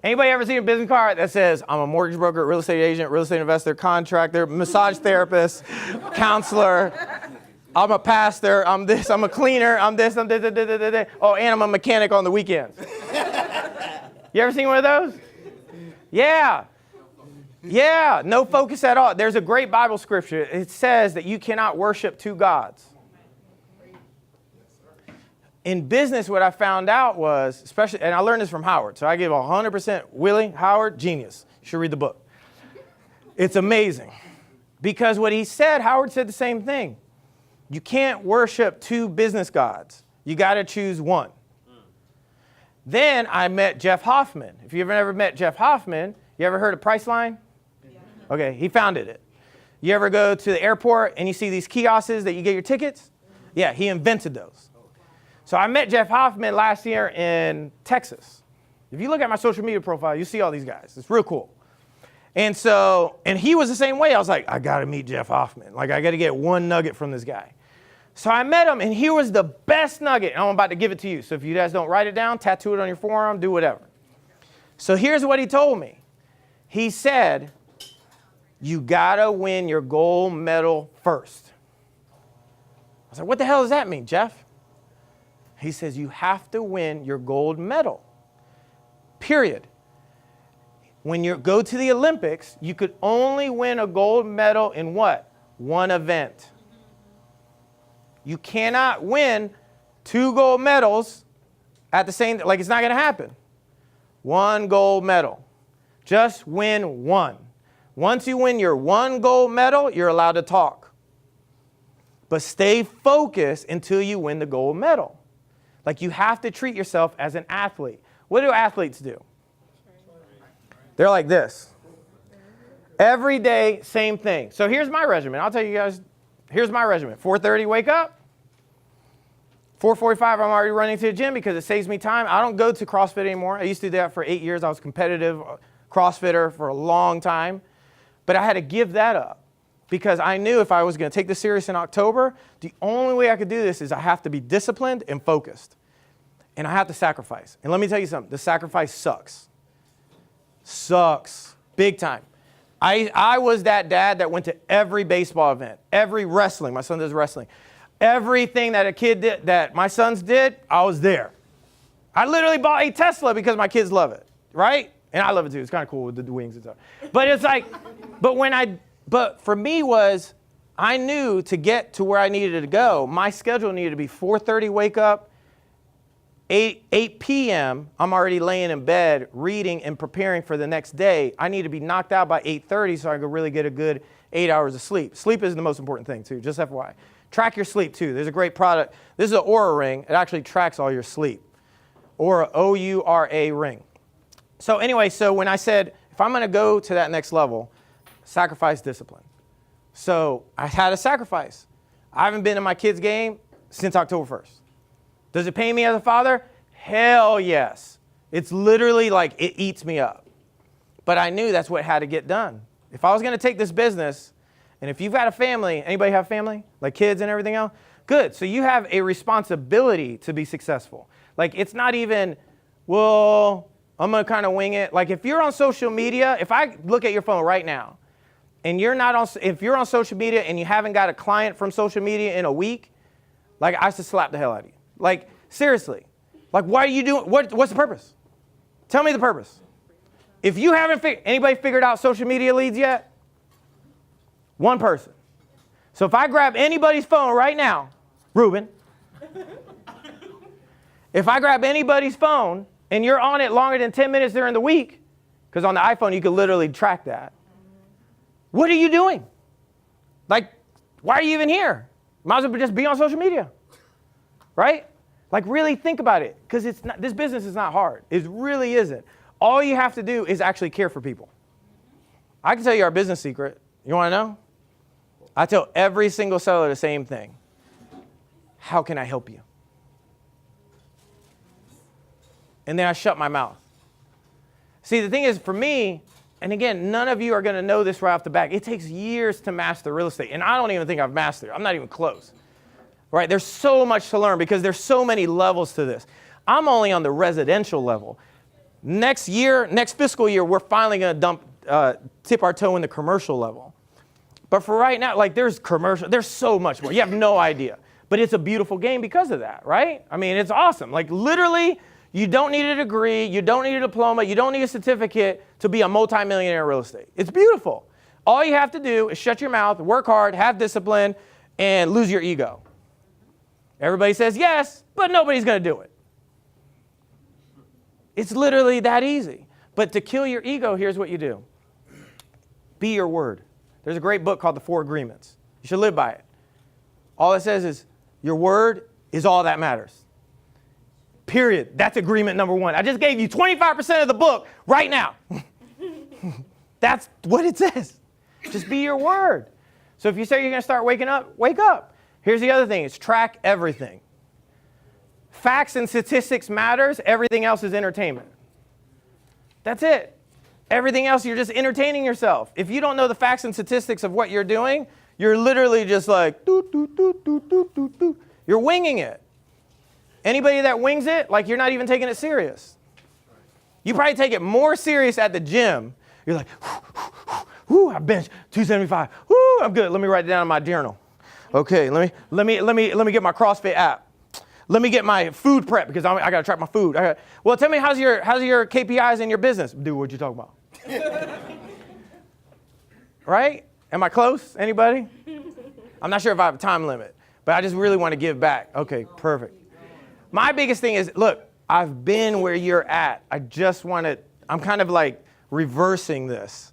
Anybody ever seen a business card that says, I'm a mortgage broker, real estate agent, real estate investor, contractor, massage therapist, counselor, I'm a pastor, I'm this, I'm a cleaner, I'm this, I'm this. Oh, and I'm a mechanic on the weekends. You ever seen one of those? Yeah. Yeah, no focus at all. There's a great Bible scripture. It says that you cannot worship 2 gods. In business, what I found out was, especially, and I learned this from Howard, so I give 100% Willie, Howard, genius. You should read the book. It's amazing. Because what he said, Howard said the same thing. You can't worship 2 business gods. You got to choose one. Then I met Jeff Hoffman. If you've ever met Jeff Hoffman, you ever heard of Priceline? Yeah. Okay, he founded it. You ever go to the airport and you see these kiosks that you get your tickets? Yeah, he invented those. So I met Jeff Hoffman last year in Texas. If you look at my social media profile, you see all these guys. It's real cool. And he was the same way. I was like, I got to meet Jeff Hoffman. Like, I got to get one nugget from this guy. So I met him, and here was the best nugget. And I'm about to give it to you. So if you guys don't write it down, tattoo it on your forearm, do whatever. So here's what he told me. He said, you got to win your gold medal first. I was like, what the hell does that mean, Jeff? He says, you have to win your gold medal. Period. When you go to the Olympics, you could only win a gold medal in what? One event. You cannot win 2 gold medals at the same, like it's not going to happen. 1 gold medal. Just win one. Once you win your 1 gold medal, you're allowed to talk. But stay focused until you win the gold medal. Like you have to treat yourself as an athlete. What do athletes do? They're like this. Every day, same thing. So here's my regimen. I'll tell you guys, here's my regimen. 4:30, wake up. 4:45, I'm already running to the gym because it saves me time. I don't go to CrossFit anymore. I used to do that for 8 years. I was a competitive CrossFitter for a long time. But I had to give that up because I knew if I was going to take this serious in October, the only way I could do this is I have to be disciplined and focused. And I have to sacrifice. And let me tell you something. The sacrifice sucks. Sucks. Big time. I was that dad that went to every baseball event, every wrestling. My son does wrestling. Everything that a kid did, that my sons did, I was there. I literally bought a Tesla because my kids love it, right? And I love it too. It's kind of cool with the wings and stuff. But it's like, but for me was, I knew to get to where I needed to go, my schedule needed to be 4:30 wake up, 8 p.m., I'm already laying in bed reading and preparing for the next day. I need to be knocked out by 8:30 so I can really get a good 8 hours of sleep. Sleep is the most important thing too, just FYI. Track your sleep too. There's a great product. This is an Oura ring. It actually tracks all your sleep. Oura, O-U-R-A ring. So anyway, so when I said, if I'm going to go to that next level, sacrifice discipline. So I had to sacrifice. I haven't been in my kids' game since October 1st. Does it pay me as a father? Hell yes. It's literally like it eats me up. But I knew that's what had to get done. If I was going to take this business, and if you've got a family, anybody have family? Like kids and everything else? Good. So you have a responsibility to be successful. Like it's not even, well, I'm going to kind of wing it. Like if you're on social media, if I look at your phone right now, and if you're on social media and you haven't got a client from social media in a week, like I should slap the hell out of you. Like seriously. Like why are you doing, what's the purpose? Tell me the purpose. If you haven't anybody figured out social media leads yet? One person. So if I grab anybody's phone right now, Ruben, if I grab anybody's phone and you're on it longer than 10 minutes during the week, because on the iPhone you can literally track that, what are you doing? Like, why are you even here? Might as well just be on social media, right? Like really think about it, because this business is not hard. It really isn't. All you have to do is actually care for people. I can tell you our business secret. You want to know? I tell every single seller the same thing. How can I help you? And then I shut my mouth. See, the thing is, for me, and again, none of you are going to know this right off the bat. It takes years to master real estate. And I don't even think I've mastered it. I'm not even close. Right? There's so much to learn because there's so many levels to this. I'm only on the residential level. Next fiscal year, we're finally going to tip our toe in the commercial level. But for right now, like there's so much more. You have no idea. But it's a beautiful game because of that, right? I mean, it's awesome. Like literally, you don't need a degree, you don't need a diploma, you don't need a certificate to be a multimillionaire in real estate. It's beautiful. All you have to do is shut your mouth, work hard, have discipline, and lose your ego. Everybody says yes, but nobody's going to do it. It's literally that easy. But to kill your ego, here's what you do. Be your word. There's a great book called The 4 Agreements. You should live by it. All it says is your word is all that matters. Period. That's agreement number 1. I just gave you 25% of the book right now. That's what it says. Just be your word. So if you say you're going to start waking up, wake up. Here's the other thing. It's track everything. Facts and statistics matters. Everything else is entertainment. That's it. Everything else, you're just entertaining yourself. If you don't know the facts and statistics of what you're doing, you're literally just like, doo, doo, doo, doo, doo, doo, doo. You're winging it. Anybody that wings it, like you're not even taking it serious. You probably take it more serious at the gym. You're like, whoo, I bench 275. Whoo, I'm good. Let me write it down in my journal. Okay, let me get my CrossFit app. Let me get my food prep because I got to track my food. Well, tell me how's your KPIs in your business? Dude, what you talking about? Right? Am I close? Anybody? I'm not sure if I have a time limit, but I just really want to give back. Okay, perfect. My biggest thing is, look, I've been where you're at. I'm kind of like reversing this.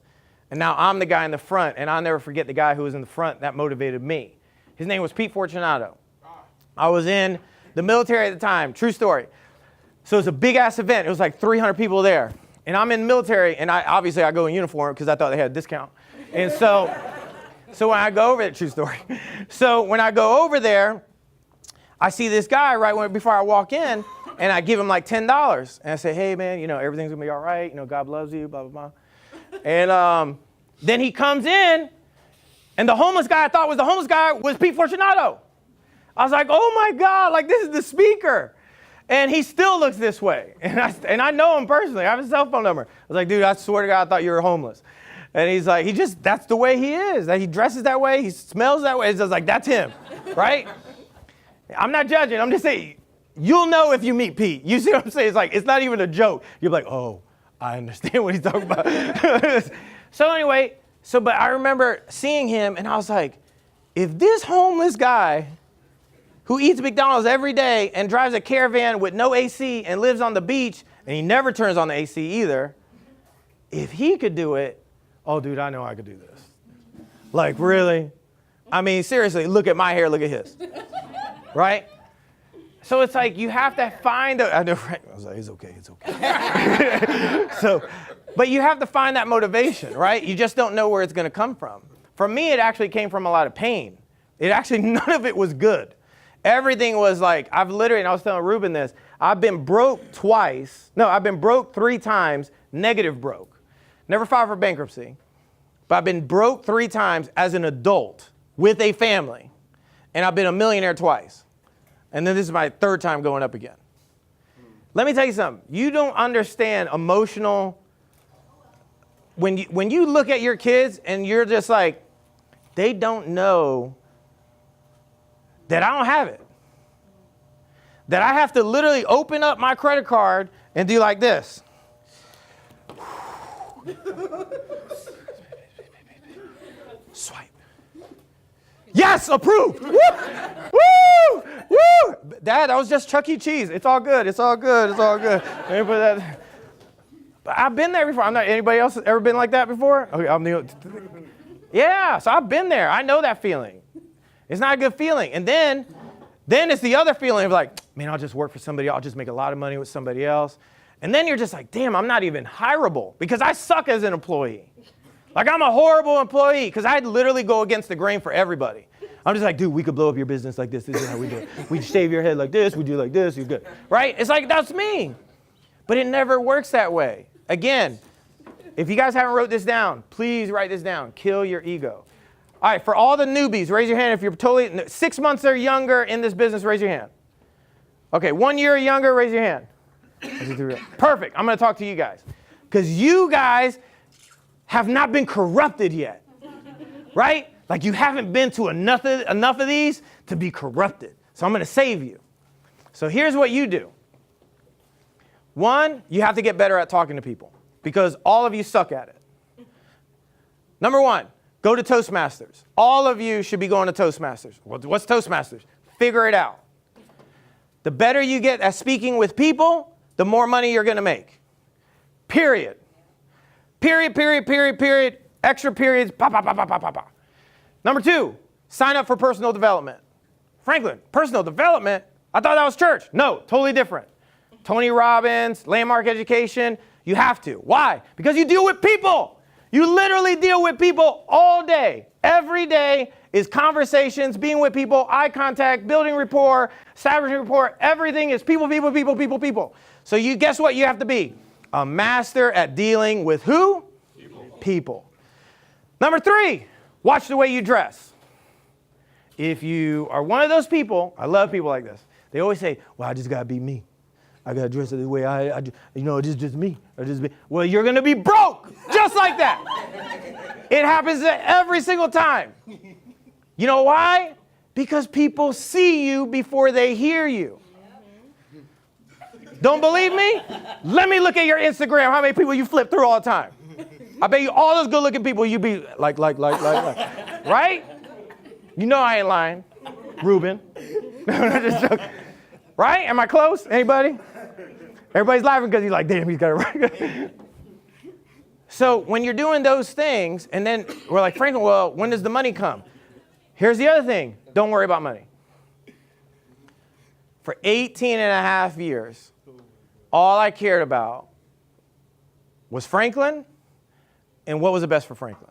And now I'm the guy in the front, and I'll never forget the guy who was in the front that motivated me. His name was Pete Fortunato. I was in the military at the time, true story. So it's a big ass event. It was like 300 people there. And I'm in the military, and obviously I go in uniform because I thought they had a discount. And so when I go over there, true story. So when I go over there, I see this guy before I walk in, and I give him like $10. And I say, hey man, everything's gonna be all right. God loves you, blah, blah, blah. And then he comes in, and the homeless guy I thought was the homeless guy was Pete Fortunato. I was like, oh my God, like this is the speaker. And he still looks this way. And I know him personally. I have his cell phone number. I was like, dude, I swear to God, I thought you were homeless. And he's like, that's the way he is. That he dresses that way, he smells that way. It's just like, that's him, right? I'm not judging. I'm just saying, you'll know if you meet Pete. You see what I'm saying? It's not even a joke. You're like, oh, I understand what he's talking about. So anyway, but I remember seeing him, and I was like, if this homeless guy who eats McDonald's every day and drives a caravan with no AC and lives on the beach, and he never turns on the AC either, if he could do it, oh, dude, I know I could do this. Like, really? I mean, seriously, look at my hair, look at his. Right? So it's like you have to find I know, right? I was like, it's okay. But you have to find that motivation, right? You just don't know where it's going to come from. For me, it actually came from a lot of pain. None of it was good. Everything was like, and I was telling Ruben this, I've been broke twice. No, I've been broke 3 times, negative broke. Never filed for bankruptcy. But I've been broke 3 times as an adult with a family. And I've been a millionaire twice. And then this is my 3rd time going up again. Let me tell you something. You don't understand emotional. When you look at your kids and you're just like, they don't know that I don't have it. That I have to literally open up my credit card and do like this. Swipe. Yes, approved. Woo! Woo! Woo! Dad, that was just Chuck E. Cheese. It's all good. It's all good. It's all good. Let me put that. But I've been there before. Anybody else ever been like that before? Okay, yeah, so I've been there. I know that feeling. It's not a good feeling. And then it's the other feeling of like, man, I'll just work for somebody. I'll just make a lot of money with somebody else. And then you're just like, damn, I'm not even hireable because I suck as an employee. Like I'm a horrible employee because I literally go against the grain for everybody. I'm just like, dude, we could blow up your business like this. This is how we do it. We shave your head like this. We do like this. You're good. Right? It's like, that's me. But it never works that way. Again, if you guys haven't wrote this down, please write this down. Kill your ego. All right, for all the newbies, raise your hand if you're totally 6 months or younger in this business, raise your hand. Okay, 1 year or younger, raise your hand. Perfect. I'm going to talk to you guys. Because you guys have not been corrupted yet. Right? Like you haven't been to enough of these to be corrupted. So I'm going to save you. So here's what you do. 1, you have to get better at talking to people because all of you suck at it. Number 1, go to Toastmasters. All of you should be going to Toastmasters. What's Toastmasters? Figure it out. The better you get at speaking with people, the more money you're going to make. Period. Period, period, period, period. Extra periods. Pa, pa, pa, pa, pa, pa, pa. Number 2, sign up for personal development. Franklin, personal development? I thought that was church. No, totally different. Tony Robbins, Landmark Education, you have to. Why? Because you deal with people. You literally deal with people all day. Every day is conversations, being with people, eye contact, building rapport, establishing rapport. Everything is people, people, people, people, people. So guess what you have to be? A master at dealing with who? People. Number 3, watch the way you dress. If you are one of those people, I love people like this. They always say, well, I just got to be me. I got to dress the way it's just me. Well, you're going to be broke just like that. It happens every single time. You know why? Because people see you before they hear you. Don't believe me? Let me look at your Instagram. How many people you flip through all the time? I bet you all those good-looking people you be like. Right? You know I ain't lying. Ruben. Just joking. Right? Am I close? Anybody? Everybody's laughing because he's like, damn, he's got it right. So when you're doing those things, and then we're like, Franklin, well, when does the money come? Here's the other thing. Don't worry about money. For 18 and a half years, all I cared about was Franklin and what was the best for Franklin.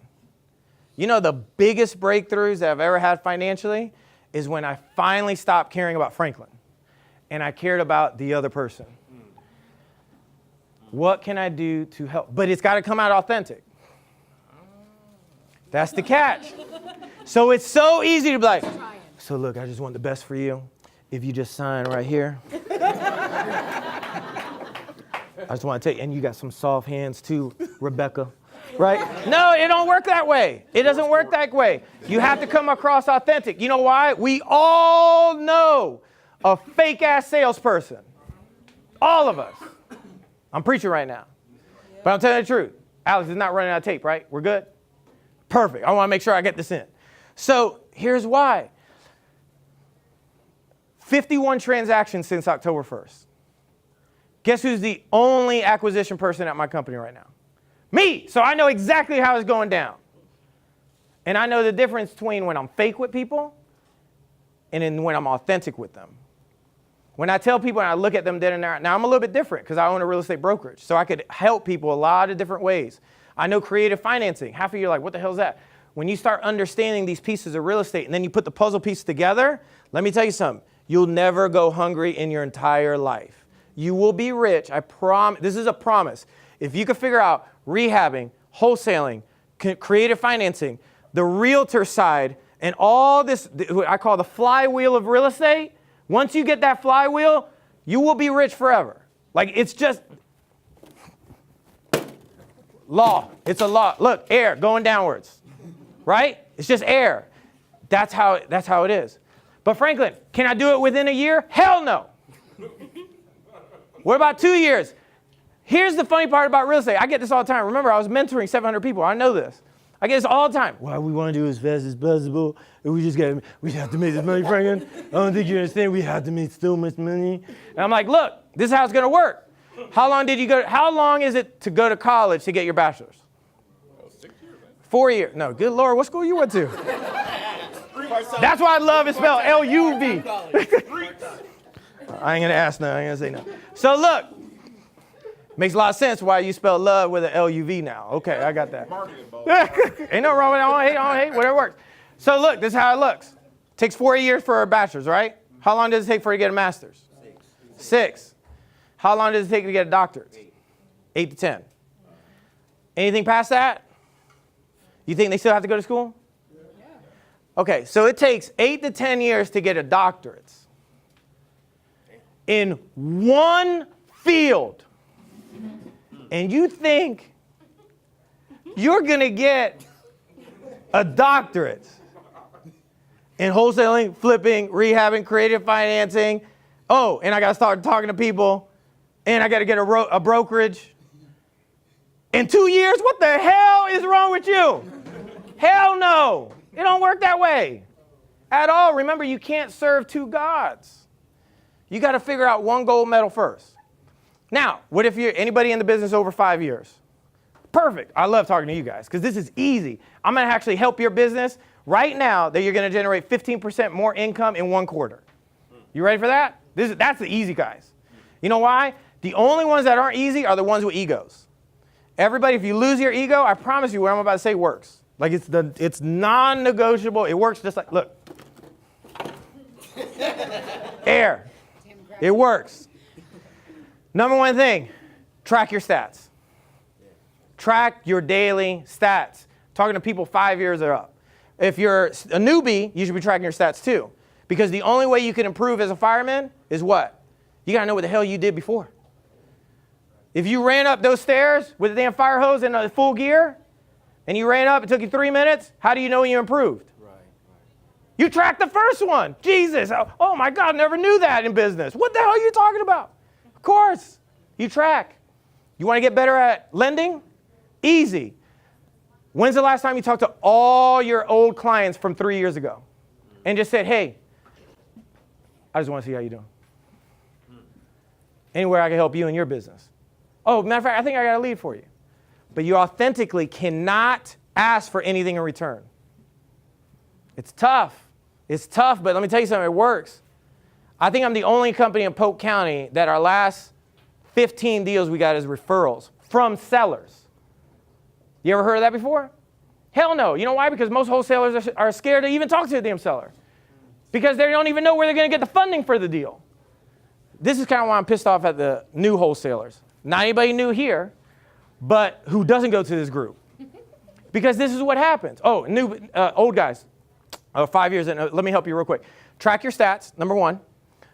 You know, the biggest breakthroughs that I've ever had financially is when I finally stopped caring about Franklin and I cared about the other person. What can I do to help? But it's got to come out authentic. That's the catch. So it's so easy to be like, so look, I just want the best for you. If you just sign right here. I just want to tell you, and you got some soft hands too, Rebecca. Right? No, it don't work that way. It doesn't work that way. You have to come across authentic. You know why? We all know a fake-ass salesperson. All of us. I'm preaching right now. But I'm telling you the truth. Alex is not running out of tape, right? We're good? Perfect. I want to make sure I get this in. So here's why. 51 transactions since October 1st. Guess who's the only acquisition person at my company right now? Me. So I know exactly how it's going down. And I know the difference between when I'm fake with people and then when I'm authentic with them. When I tell people and I look at them dead in their, now I'm a little bit different because I own a real estate brokerage. So I could help people a lot of different ways. I know creative financing. Half of you are like, what the hell is that? When you start understanding these pieces of real estate and then you put the puzzle pieces together, let me tell you something. You'll never go hungry in your entire life. You will be rich. I promise. This is a promise. If you can figure out rehabbing, wholesaling, creative financing, the realtor side, and all this, what I call the flywheel of real estate, once you get that flywheel, you will be rich forever. Like it's just law. It's a law. Look, air going downwards, right? It's just air. That's how it is. But Franklin, can I do it within a year? Hell no. What about 2 years? Here's the funny part about real estate. I get this all the time. Remember, I was mentoring 700 people. I know this. I get this all the time. Well, we want to do it as fast as possible. And we have to make this money, Franklin. I don't think you understand. We have to make so much money. And I'm like, look, this is how it's going to work. How long is it to go to college to get your bachelor's?
6 years, man.
4 years. No, good Lord, what school you went to? That's why I love it spelled L-U-V. I ain't going to ask now. I ain't going to say no. So look, makes a lot of sense why you spell love with an L-U-V now. Okay, I got that. Ain't no wrong with that. I don't hate, whatever works. So look, this is how it looks. Takes 4 years for a bachelor's, right? How long does it take for you to get a master's? 6. How long does it take to get a doctorate? 8 to 10. Anything past that? You think they still have to go to school? Okay, so it takes 8 to 10 years to get a doctorate in one field. And you think you're going to get a doctorate in wholesaling, flipping, rehabbing, creative financing. Oh, and I got to start talking to people. And I got to get a brokerage. In 2 years? What the hell is wrong with you? Hell no. It don't work that way at all. Remember, you can't serve 2 gods. You got to figure out one gold medal first. Now, what if you're anybody in the business over 5 years? Perfect. I love talking to you guys because this is easy. I'm going to actually help your business right now that you're going to generate 15% more income in 1 quarter. You ready for that? That's the easy guys. You know why? The only ones that aren't easy are the ones with egos. Everybody, if you lose your ego, I promise you what I'm about to say works. Like it's non-negotiable. It works just like, look. Air. It works. Number one thing, track your stats. Track your daily stats. Talking to people 5 years or up. If you're a newbie, you should be tracking your stats too. Because the only way you can improve as a fireman is what? You got to know what the hell you did before. If you ran up those stairs with a damn fire hose and a full gear, and you ran up, it took you 3 minutes, how do you know you improved? Right. You tracked the first one. Jesus, oh my God, never knew that in business. What the hell are you talking about? Of course, you track. You want to get better at lending? Easy. When's the last time you talked to all your old clients from 3 years ago and just said, hey, I just want to see how you're doing. Anywhere I can help you in your business. Oh, matter of fact, I think I got a lead for you. But you authentically cannot ask for anything in return. It's tough. It's tough, but let me tell you something, it works. I think I'm the only company in Polk County that our last 15 deals we got as referrals from sellers. You ever heard of that before? Hell no. You know why? Because most wholesalers are scared to even talk to the damn seller. Because they don't even know where they're going to get the funding for the deal. This is kind of why I'm pissed off at the new wholesalers. Not anybody new here, but who doesn't go to this group. Because this is what happens. Oh, old guys, 5 years in, let me help you real quick. Track your stats, number one.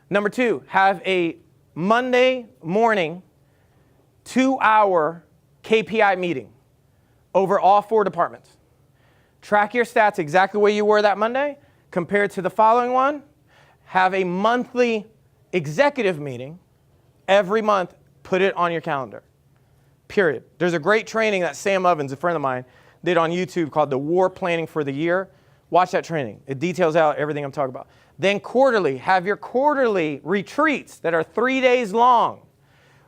Number two, have a Monday morning 2-hour KPI meeting over all 4 departments. Track your stats exactly where you were that Monday compared to the following one. Have a monthly executive meeting every month. Put it on your calendar, period. There's a great training that Sam Ovens, a friend of mine, did on YouTube called The War Planning for the Year. Watch that training. It details out everything I'm talking about. Then quarterly, have your quarterly retreats that are 3 days long.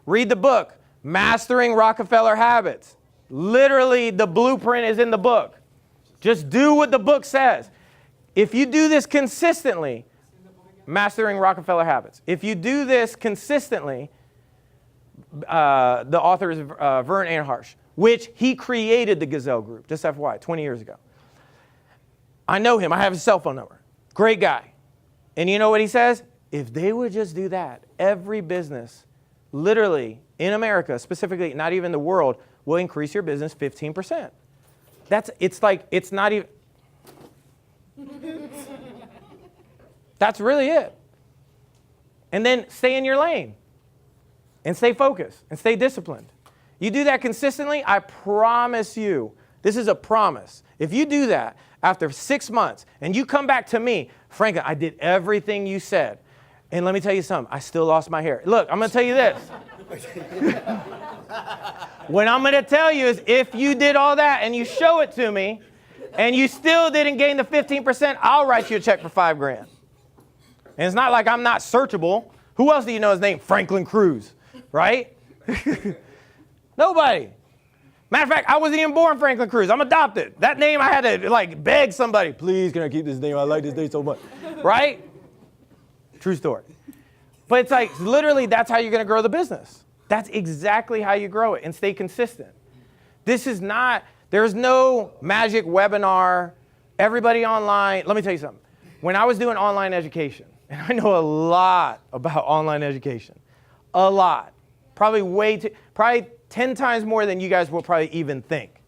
Read the book, Mastering Rockefeller Habits. Literally, the blueprint is in the book. Just do what the book says. If you do this consistently, Mastering Rockefeller Habits. If you do this consistently, the author is Vern Anharsh, which he created the Gazelle Group, just FYI, 20 years ago. I know him. I have his cell phone number. Great guy. And you know what he says? If they would just do that, every business, literally in America, specifically, not even the world, will increase your business 15%. It's not even. That's really it. And then stay in your lane. And stay focused and stay disciplined. You do that consistently, I promise you, this is a promise. If you do that after 6 months and you come back to me, Franklin, I did everything you said. And let me tell you something, I still lost my hair. Look, I'm going to tell you this. What I'm going to tell you is if you did all that and you show it to me and you still didn't gain the 15%, I'll write you a check for $5,000. And it's not like I'm not searchable. Who else do you know is named Franklin Cruz? Right? Nobody. Matter of fact, I wasn't even born Franklin Cruz. I'm adopted. That name I had to beg somebody, please can I keep this name? I like this name so much. Right? True story. But it's like literally that's how you're going to grow the business. That's exactly how you grow it and stay consistent. There's no magic webinar, everybody online. Let me tell you something. When I was doing online education, and I know a lot about online education, a lot. Probably 10 times more than you guys will probably even think.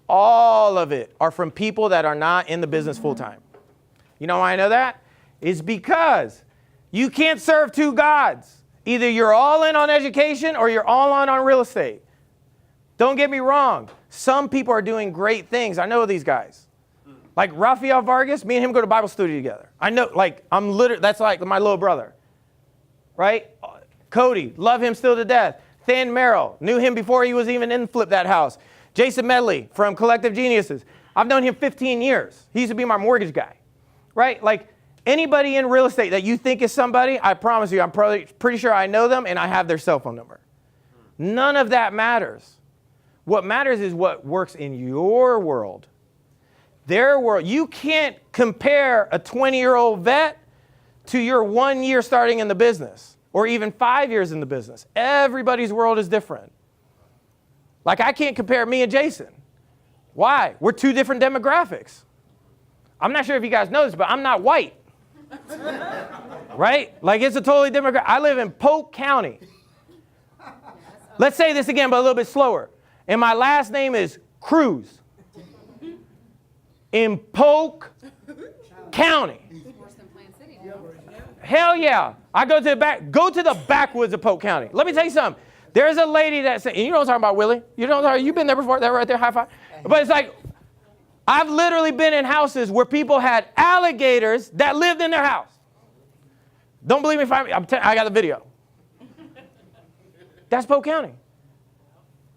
All of it are from people that are not in the business full time. You know why I know that? It's because you can't serve two gods. Either you're all in on education or you're all on real estate. Don't get me wrong. Some people are doing great things. I know these guys. Like Rafael Vargas, me and him go to Bible study together. I know, that's like my little brother. Right? Cody, love him still to death. Than Merrill, knew him before he was even in Flip That House. Jason Medley from Collective Geniuses. I've known him 15 years. He used to be my mortgage guy. Right? Like anybody in real estate that you think is somebody, I promise you, I'm pretty sure I know them and I have their cell phone number. None of that matters. What matters is what works in your world. Their world. You can't compare a 20-year-old vet to your 1 year starting in the business. Or even 5 years in the business. Everybody's world is different. Like I can't compare me and Jason. Why? We're 2 different demographics. I'm not sure if you guys know this, but I'm not white. Right? Like it's a totally different. I live in Polk County. Let's say this again, but a little bit slower. And my last name is Cruz. In Polk County.
Worse than Plant City.
Hell yeah. I go to the backwoods of Polk County. Let me tell you something. There's a lady that said, you know what I'm talking about, Willie? You know what I'm talking about? You've been there before. That right there, high five. But it's like, I've literally been in houses where people had alligators that lived in their house. Don't believe me if I got the video. That's Polk County.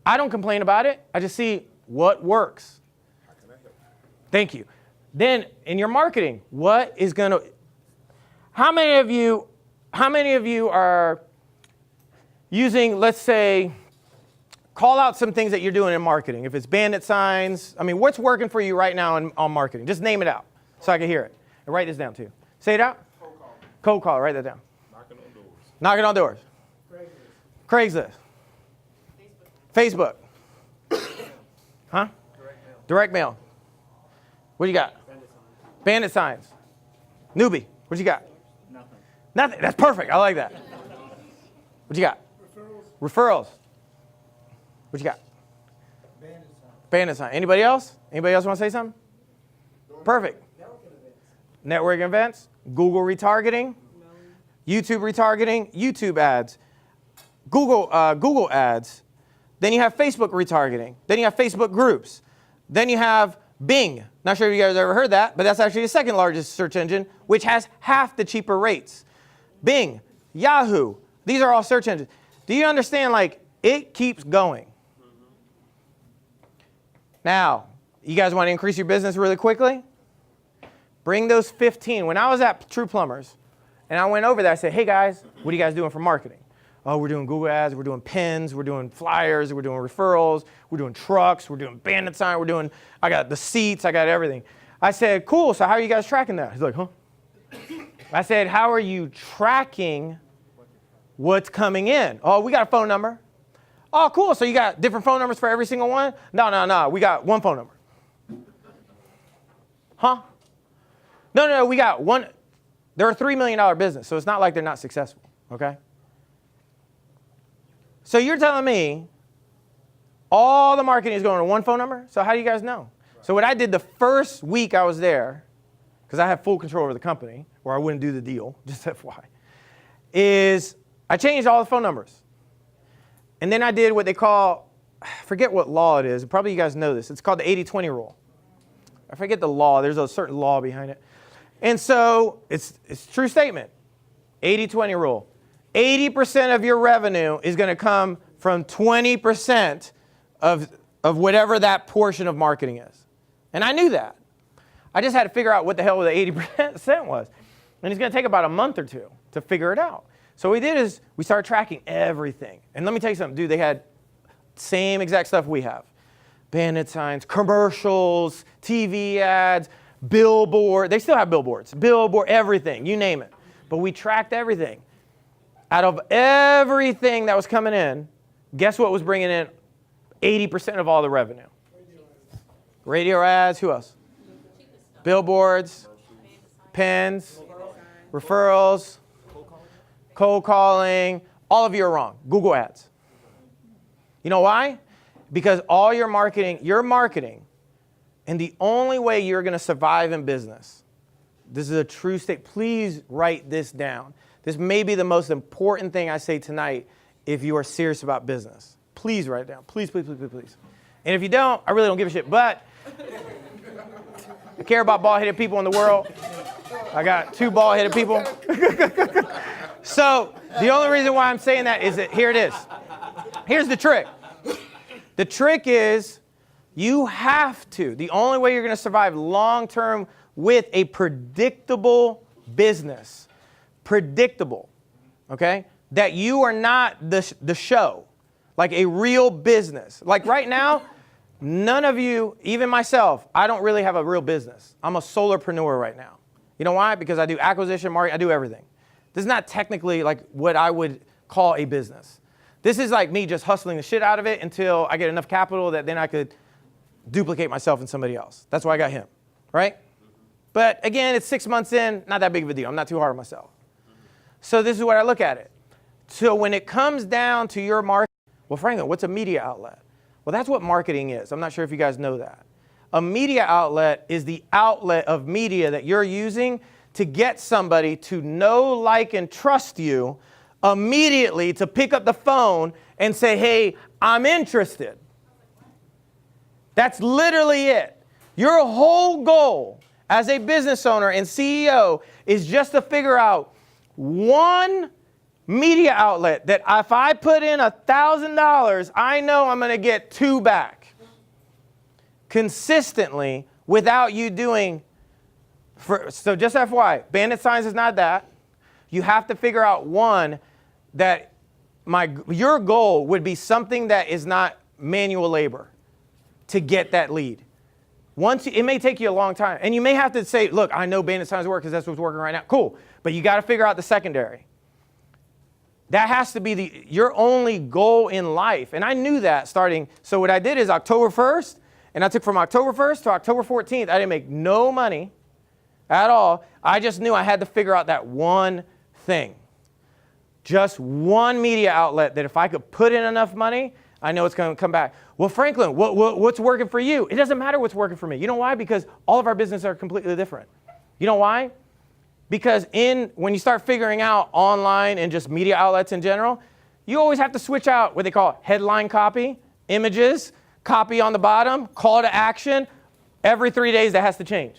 I don't complain about it. I just see what works. Thank you. Then in your marketing, what is going to, how many of you are using, let's say, call out some things that you're doing in marketing. If it's bandit signs, I mean, what's working for you right now on marketing? Just name it out so I can hear it. And write this down too. Say it out. Cold call. Write that down. Knocking on doors. Craigslist. Facebook. Huh? Direct mail. What do you got? Bandit signs. Newbie. What you got? Nothing. That's perfect. I like that. What you got? Referrals. What you got? Bandit sign. Anybody else? Anybody else want to say something? Perfect. Networking events. Google retargeting. YouTube retargeting. YouTube ads. Google ads. Then you have Facebook retargeting. Then you have Facebook groups. Then you have Bing. Not sure if you guys ever heard that, but that's actually the second largest search engine, which has half the cheaper rates. Bing, Yahoo, these are all search engines. Do you understand, like, it keeps going? Now, you guys want to increase your business really quickly? Bring those 15. When I was at True Plumbers, and I went over there, I said, hey guys, what are you guys doing for marketing? Oh, we're doing Google ads, we're doing pins, we're doing flyers, we're doing referrals, we're doing trucks, we're doing bandit sign, I got the seats, I got everything. I said, cool, so how are you guys tracking that? He's like, huh? I said, how are you tracking what's coming in? Oh, we got a phone number. Oh, cool, so you got different phone numbers for every single one? No, we got one phone number. Huh? No, we got one. They're a $3 million business, so it's not like they're not successful, okay? So you're telling me all the marketing is going to one phone number? So how do you guys know? So what I did the first week I was there, because I had full control over the company, or I wouldn't do the deal, just FYI, is I changed all the phone numbers. And then I did what they call, I forget what law it is. Probably you guys know this. It's called the 80-20 rule. I forget the law. There's a certain law behind it. And so it's a true statement. 80-20 rule. 80% of your revenue is going to come from 20% of whatever that portion of marketing is. And I knew that. I just had to figure out what the hell the 80% was. And it's going to take about a month or two to figure it out. So what we did is we started tracking everything. And let me tell you something, dude, they had same exact stuff we have. Bandit signs, commercials, TV ads, billboard. They still have billboards. Billboard, everything, you name it. But we tracked everything. Out of everything that was coming in, guess what was bringing in 80% of all the revenue? Radio ads, who else? Billboards, pins, referrals, cold calling. All of you are wrong. Google ads. You know why? Because all your marketing, and the only way you're going to survive in business, this is a true state. Please write this down. This may be the most important thing I say tonight if you are serious about business. Please write it down. Please, please, please, please, please. And if you don't, I really don't give a shit. But I care about bald-headed people in the world. I got 2 bald-headed people. So the only reason why I'm saying that is that here it is. Here's the trick. The trick is you have to. The only way you're going to survive long-term with a predictable business, predictable, okay, that you are not the show, like a real business. Like right now, none of you, even myself, I don't really have a real business. I'm a solopreneur right now. You know why? Because I do acquisition, marketing, I do everything. This is not technically like what I would call a business. This is like me just hustling the shit out of it until I get enough capital that then I could duplicate myself in somebody else. That's why I got him, right? But again, it's 6 months in, not that big of a deal. I'm not too hard on myself. So this is what I look at it. So when it comes down to your market, well, Franklin, what's a media outlet? Well, that's what marketing is. I'm not sure if you guys know that. A media outlet is the outlet of media that you're using to get somebody to know, like, and trust you immediately to pick up the phone and say, hey, I'm interested. That's literally it. Your whole goal as a business owner and CEO is just to figure out one media outlet that if I put in $1,000, I know I'm going to get 2 back consistently without you doing. So just FYI, bandit signs is not that. You have to figure out one that your goal would be something that is not manual labor to get that lead. It may take you a long time. And you may have to say, look, I know bandit signs work because that's what's working right now. Cool. But you got to figure out the secondary. That has to be your only goal in life. And I knew that starting. So what I did is October 1st, and I took from October 1st to October 14th, I didn't make no money at all. I just knew I had to figure out that one thing. Just one media outlet that if I could put in enough money, I know it's going to come back. Well, Franklin, what's working for you? It doesn't matter what's working for me. You know why? Because all of our businesses are completely different. You know why? Because when you start figuring out online and just media outlets in general, you always have to switch out what they call headline copy, images, copy on the bottom, call to action. Every 3 days that has to change.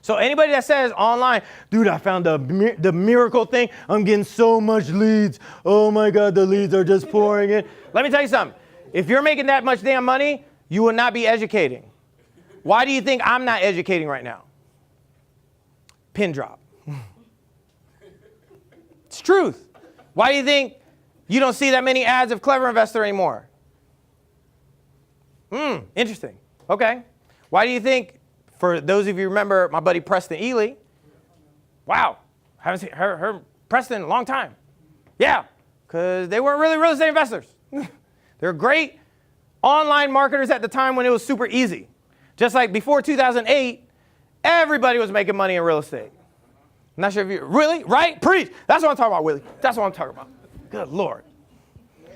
So anybody that says online, dude, I found the miracle thing. I'm getting so much leads. Oh my God, the leads are just pouring in. Let me tell you something. If you're making that much damn money, you will not be educating. Why do you think I'm not educating right now? Pin drop. It's truth. Why do you think you don't see that many ads of Clever Investor anymore? Interesting. Okay. Why do you think, for those of you who remember my buddy Preston Ely, wow, haven't seen her Preston in a long time. Yeah, because they weren't really real estate investors. They're great online marketers at the time when it was super easy. Just like before 2008, everybody was making money in real estate. I'm not sure if you, really? Right? Preach. That's what I'm talking about, Willie. That's what I'm talking about. Good Lord.
You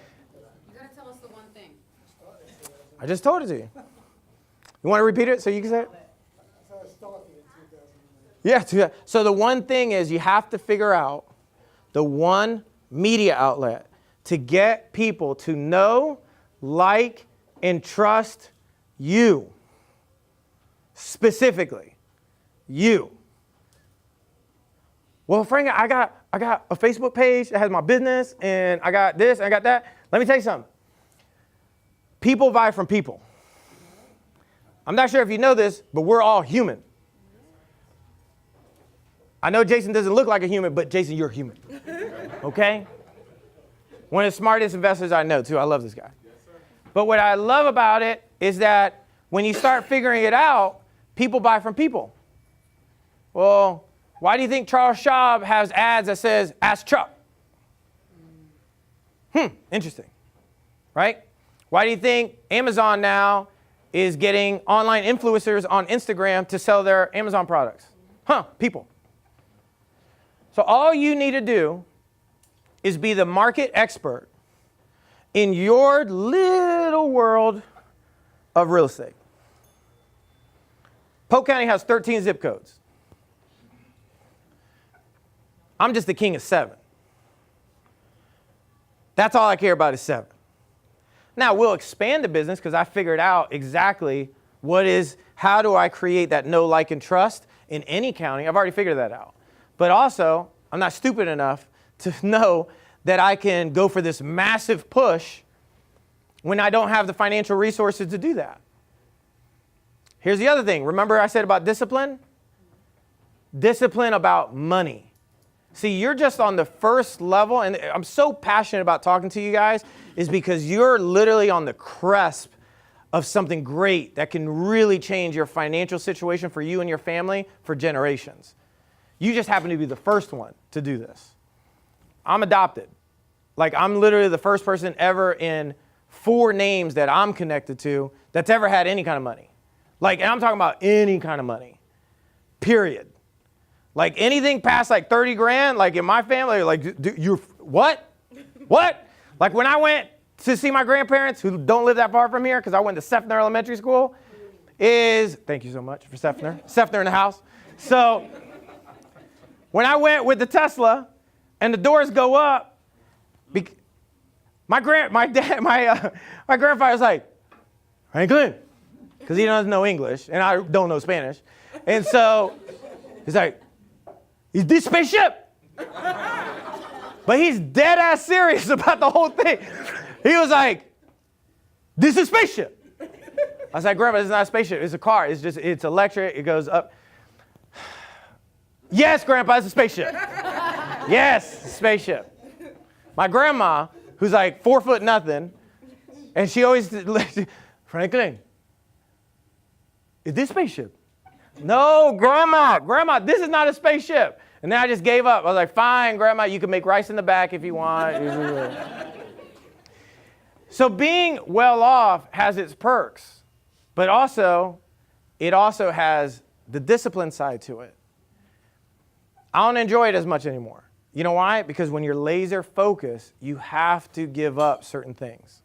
gotta tell us the one thing.
I just told it to you. You want to repeat it so you can say it? Yeah. So the one thing is you have to figure out the one media outlet to get people to know, like, and trust you. Specifically, you. Well, Frank, I got a Facebook page that has my business, and I got this, and I got that. Let me tell you something. People buy from people. I'm not sure if you know this, but we're all human. I know Jason doesn't look like a human, but Jason, you're human. Okay? One of the smartest investors I know, too. I love this guy. But what I love about it is that when you start figuring it out, people buy from people. Well, why do you think Charles Schwab has ads that says, ask Chuck? Interesting. Right? Why do you think Amazon now is getting online influencers on Instagram to sell their Amazon products? People. So all you need to do is be the market expert in your little world of real estate. Polk County has 13 zip codes. I'm just the king of 7. That's all I care about is 7. Now, we'll expand the business because I figured out exactly how do I create that know, like, and trust in any county. I've already figured that out. But also, I'm not stupid enough to know that I can go for this massive push when I don't have the financial resources to do that. Here's the other thing. Remember I said about discipline? Discipline about money. See, you're just on the first level, and I'm so passionate about talking to you guys, is because you're literally on the cusp of something great that can really change your financial situation for you and your family for generations. You just happen to be the first one to do this. I'm adopted. Like, I'm literally the first person ever in 4 names that I'm connected to that's ever had any kind of money. Like, and I'm talking about any kind of money, period. Like, anything past like 30 grand, like in my family, like, you're, what? What? Like, when I went to see my grandparents who don't live that far from here, because I went to Sefner Elementary School, is, thank you so much for Sefner. Sefner in the house. So when I went with the Tesla and the doors go up, my grandfather was like, Franklin, because he doesn't know English and I don't know Spanish. And so he's like, is this spaceship? But he's dead ass serious about the whole thing. He was like, this is a spaceship. I was like, Grandpa, this is not a spaceship. It's a car. It's electric. It goes up. Yes, Grandpa, it's a spaceship. Yes, it's a spaceship. My grandma, who's like 4 foot nothing, and she always, Franklin, is this a spaceship? No, Grandma, this is not a spaceship. And then I just gave up. I was like, fine, Grandma, you can make rice in the back if you want. So being well off has its perks, but it also has the discipline side to it. I don't enjoy it as much anymore. You know why? Because when you're laser focused, you have to give up certain things.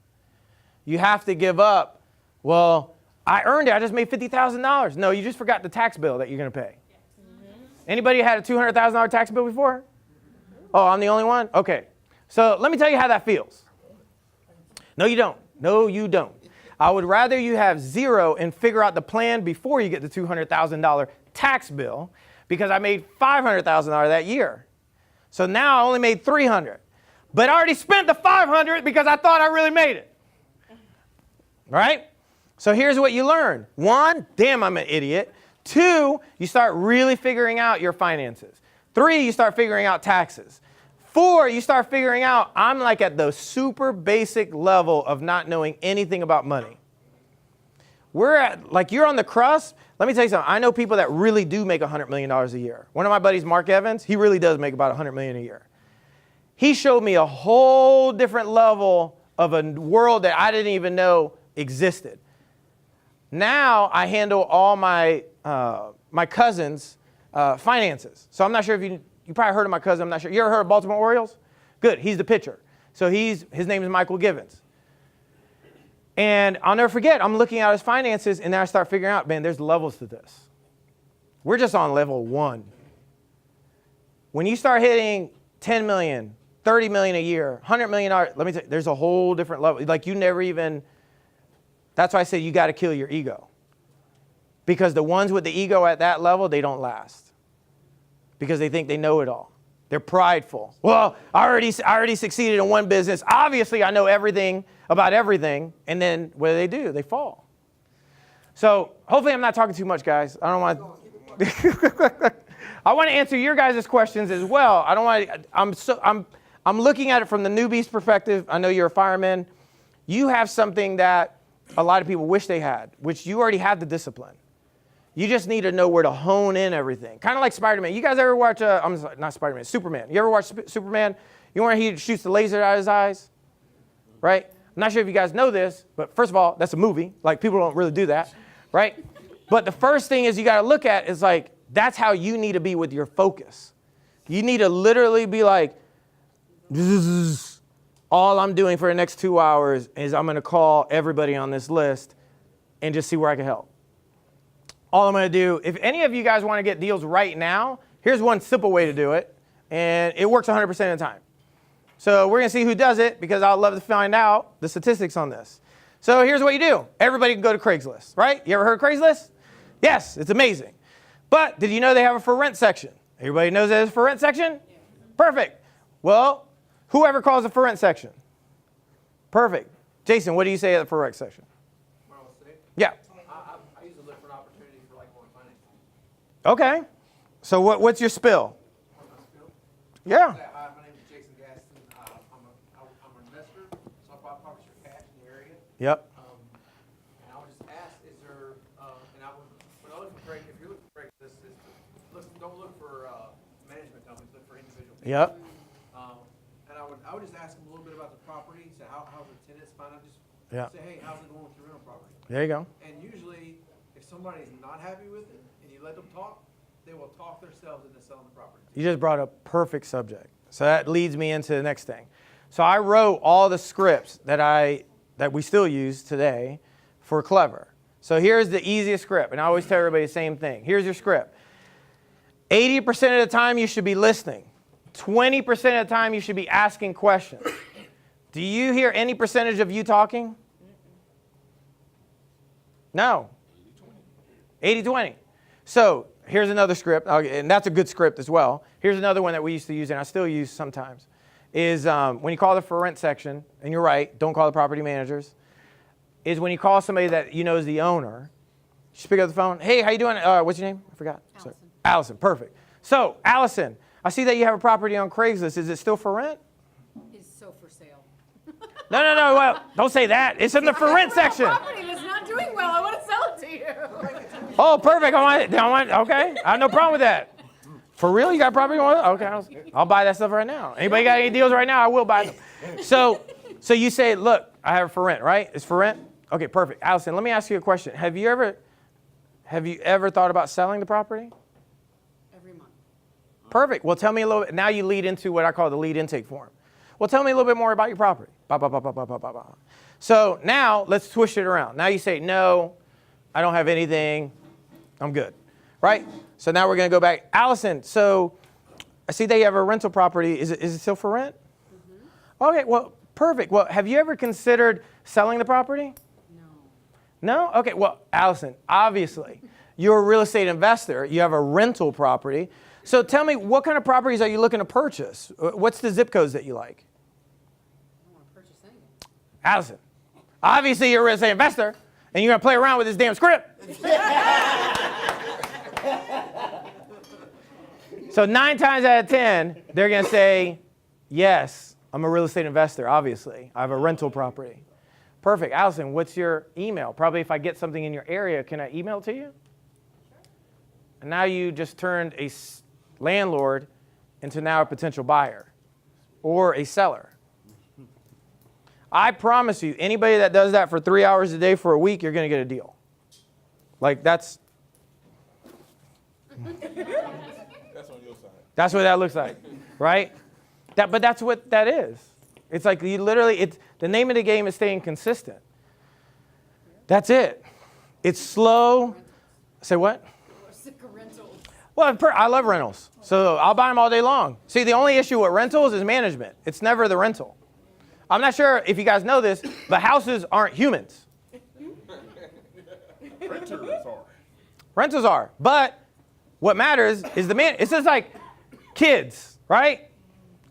You have to give up, well, I earned it. I just made $50,000. No, you just forgot the tax bill that you're going to pay. Anybody had a $200,000 tax bill before? Oh, I'm the only one? Okay. So let me tell you how that feels. No, you don't. No, you don't. I would rather you have zero and figure out the plan before you get the $200,000 tax bill, because I made $500,000 that year. So now I only made $300,000. But I already spent the $500,000 because I thought I really made it. Right? So here's what you learn. 1, damn, I'm an idiot. 2, you start really figuring out your finances. 3, you start figuring out taxes. 4, you start figuring out I'm like at the super basic level of not knowing anything about money. We're at, like, you're on the crust. Let me tell you something. I know people that really do make $100 million a year. One of my buddies, Mark Evans, he really does make about $100 million a year. He showed me a whole different level of a world that I didn't even know existed. Now I handle all my my cousin's finances. So I'm not sure if you probably heard of my cousin. I'm not sure. You ever heard of Baltimore Orioles? Good. He's the pitcher. So his name is Michael Givens. And I'll never forget, I'm looking at his finances, and then I start figuring out, man, there's levels to this. We're just on level 1. When you start hitting 10 million, 30 million a year, $100 million, let me tell you, there's a whole different level. Like you never even, that's why I say you got to kill your ego. Because the ones with the ego at that level, they don't last. Because they think they know it all. They're prideful. Well, I already succeeded in one business. Obviously, I know everything about everything. And then what do? They fall. So hopefully I'm not talking too much, guys. I don't want to. I want to answer your guys' questions as well. I don't want to, I'm looking at it from the newbie's perspective. I know you're a fireman. You have something that a lot of people wish they had, which you already have the discipline. You just need to know where to hone in everything. Kind of like Spider-Man. You guys ever watch, I'm sorry, not Spider-Man, Superman. You ever watch Superman? You know where he shoots the laser out of his eyes? Right? I'm not sure if you guys know this, but first of all, that's a movie. Like, people don't really do that, right? But the first thing is you got to look at is like, that's how you need to be with your focus. You need to literally be like, all I'm doing for the next 2 hours is I'm going to call everybody on this list and just see where I can help. All I'm going to do, if any of you guys want to get deals right now, here's one simple way to do it, and it works 100% of the time. So we're going to see who does it, because I'd love to find out the statistics on this. So here's what you do. Everybody can go to Craigslist, right? You ever heard of Craigslist? Yes, it's amazing. But did you know they have a for rent section? Everybody knows there's a for rent section? Yeah. Perfect. Well, whoever calls the for rent section? Perfect. Jason, what do you say at the for rent section? Yeah.
I usually look for an opportunity for like more financing.
Okay. So what's your spill? Yeah.
My name is Jason Gaston. I'm an investor, so I buy properties for cash in the area.
Yep.
And I would just ask, is there, and I would, when I look for Craig, if you're looking for Craig, don't look for management companies, look for individual people.
Yep.
And I would just ask them a little bit about the property, say how's the tenants, find out, just say, hey, how's it going with your rental property?
There you go.
And usually, if somebody's not happy with it, and you let them talk, they will talk themselves into selling the property.
You just brought up perfect subject. So that leads me into the next thing. So I wrote all the scripts that we still use today for Clever. So here's the easiest script, and I always tell everybody the same thing. Here's your script. 80% of the time you should be listening. 20% of the time you should be asking questions. Do you hear any percentage of you talking? No. 80-20. So here's another script, and that's a good script as well. Here's another one that we used to use, and I still use sometimes, is when you call the for rent section, and you're right, don't call the property managers, is when you call somebody that you know is the owner, just pick up the phone. Hey, how you doing? What's your name? I forgot.
Allison.
Sorry. Allison, perfect. So, Allison, I see that you have a property on Craigslist. Is it still for rent?
Is so for sale.
No. Well, don't say that. It's in the for rent section.
Property that's not doing well. I want to sell it to you.
Oh, perfect. Okay. I have no problem with that. For real? You got property on it? Okay. I'll buy that stuff right now. Anybody got any deals right now? I will buy them. So you say, look, I have it for rent, right? It's for rent? Okay, perfect. Allison, let me ask you a question. Have you ever thought about selling the property?
Every month.
Perfect. Well, tell me a little bit. Now you lead into what I call the lead intake form. Well, tell me a little bit more about your property. So now let's twist it around. Now you say, no, I don't have anything. I'm good. Right? So now we're going to go back. Allison, so I see that you have a rental property. Is it still for rent? Mm-hmm. Okay, well, perfect. Well, have you ever considered selling the property? No? Okay, well, Allison, obviously, you're a real estate investor. You have a rental property. So tell me, what kind of properties are you looking to purchase? What's the zip codes that you like?
I don't want to purchase anything.
Allison, obviously you're a real estate investor, and you're going to play around with this damn script. So 9 times out of 10, they're going to say, yes, I'm a real estate investor, obviously. I have a rental property. Perfect. Allison, what's your email? Probably if I get something in your area, can I email it to you? And now you just turned a landlord into now a potential buyer or a seller. I promise you, anybody that does that for 3 hours a day for a week, you're going to get a deal. Like that's
That's on your side.
That's what that looks like, right? But that's what that is. It's like you literally, the name of the game is staying consistent. That's it. It's slow. Say what?
We're sick of rentals.
Well, I love rentals, so I'll buy them all day long. See, the only issue with rentals is management. It's never the rental. I'm not sure if you guys know this, but houses aren't humans.
Renters are.
Rentals are. But what matters is the man. It's just like kids, right?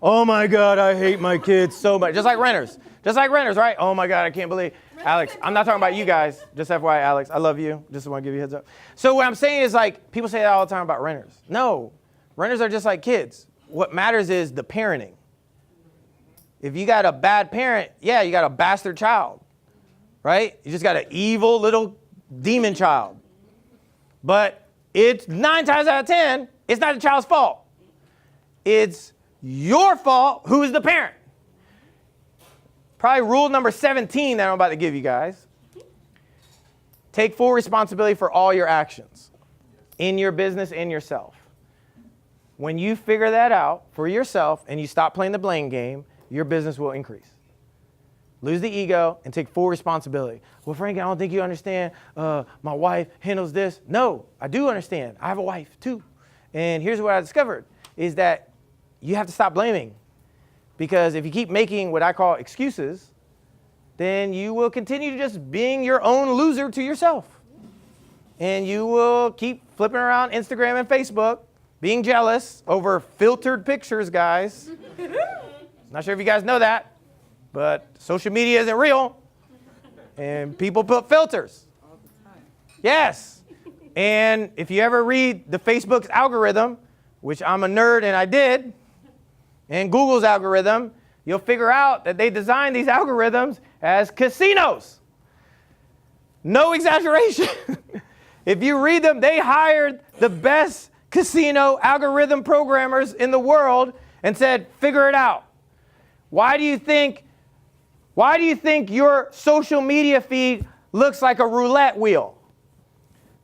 Oh my God, I hate my kids so much. Just like renters. Just like renters, right? Oh my God, I can't believe. Alex, I'm not talking about you guys. Just FYI, Alex, I love you. Just want to give you a heads up. So what I'm saying is like, people say that all the time about renters. No, renters are just like kids. What matters is the parenting. If you got a bad parent, yeah, you got a bastard child, right? You just got an evil little demon child. But it's 9 times out of 10, it's not the child's fault. It's your fault, who is the parent. Probably rule number 17 that I'm about to give you guys. Take full responsibility for all your actions in your business and yourself. When you figure that out for yourself and you stop playing the blame game, your business will increase. Lose the ego and take full responsibility. Well, Frank, I don't think you understand. My wife handles this. No, I do understand. I have a wife too. And here's what I discovered is that you have to stop blaming. Because if you keep making what I call excuses, then you will continue just being your own loser to yourself. And you will keep flipping around Instagram and Facebook, being jealous over filtered pictures, guys. Not sure if you guys know that, but social media isn't real. And people put filters.
All the time.
Yes. And if you ever read the Facebook's algorithm, which I'm a nerd and I did, and Google's algorithm, you'll figure out that they designed these algorithms as casinos. No exaggeration. If you read them, they hired the best casino algorithm programmers in the world and said, figure it out. Why do you think your social media feed looks like a roulette wheel?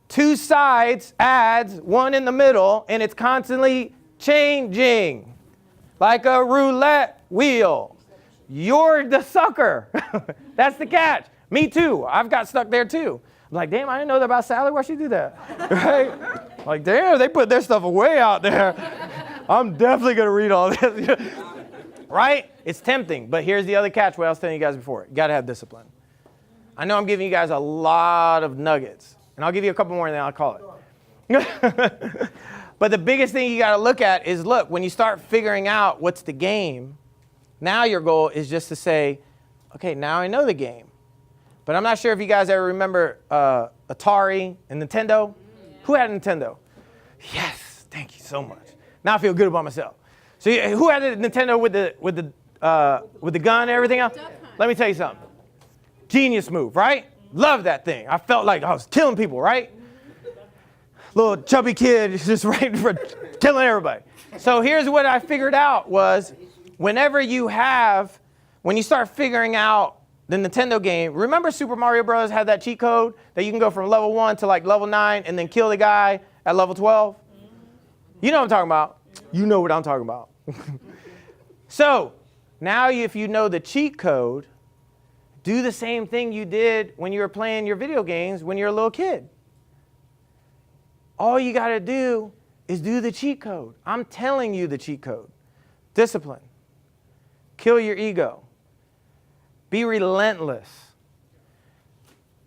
2 sides, ads, 1 in the middle, and it's constantly changing. Like a roulette wheel. You're the sucker. That's the catch. Me too. I've got stuck there too. I'm like, damn, I didn't know that about Sally. Why'd she do that? Right? Like, damn, they put their stuff away out there. I'm definitely going to read all this. Right? It's tempting. But here's the other catch, what I was telling you guys before. You got to have discipline. I know I'm giving you guys a lot of nuggets. And I'll give you a couple more and then I'll call it. But the biggest thing you got to look at is, look, when you start figuring out what's the game, now your goal is just to say, okay, now I know the game. But I'm not sure if you guys ever remember Atari and Nintendo. Yeah. Who had a Nintendo? Yes, thank you so much. Now I feel good about myself. So who had a Nintendo with the gun and everything else? Let me tell you something. Genius move, right? Love that thing. I felt like I was killing people, right? Little chubby kid just right for killing everybody. So here's what I figured out was when you start figuring out the Nintendo game, remember Super Mario Bros. Had that cheat code that you can go from level 1 to like level 9 and then kill the guy at level 12? You know what I'm talking about. You know what I'm talking about. So now if you know the cheat code, do the same thing you did when you were playing your video games when you're a little kid. All you got to do is do the cheat code. I'm telling you the cheat code. Discipline. Kill your ego. Be relentless.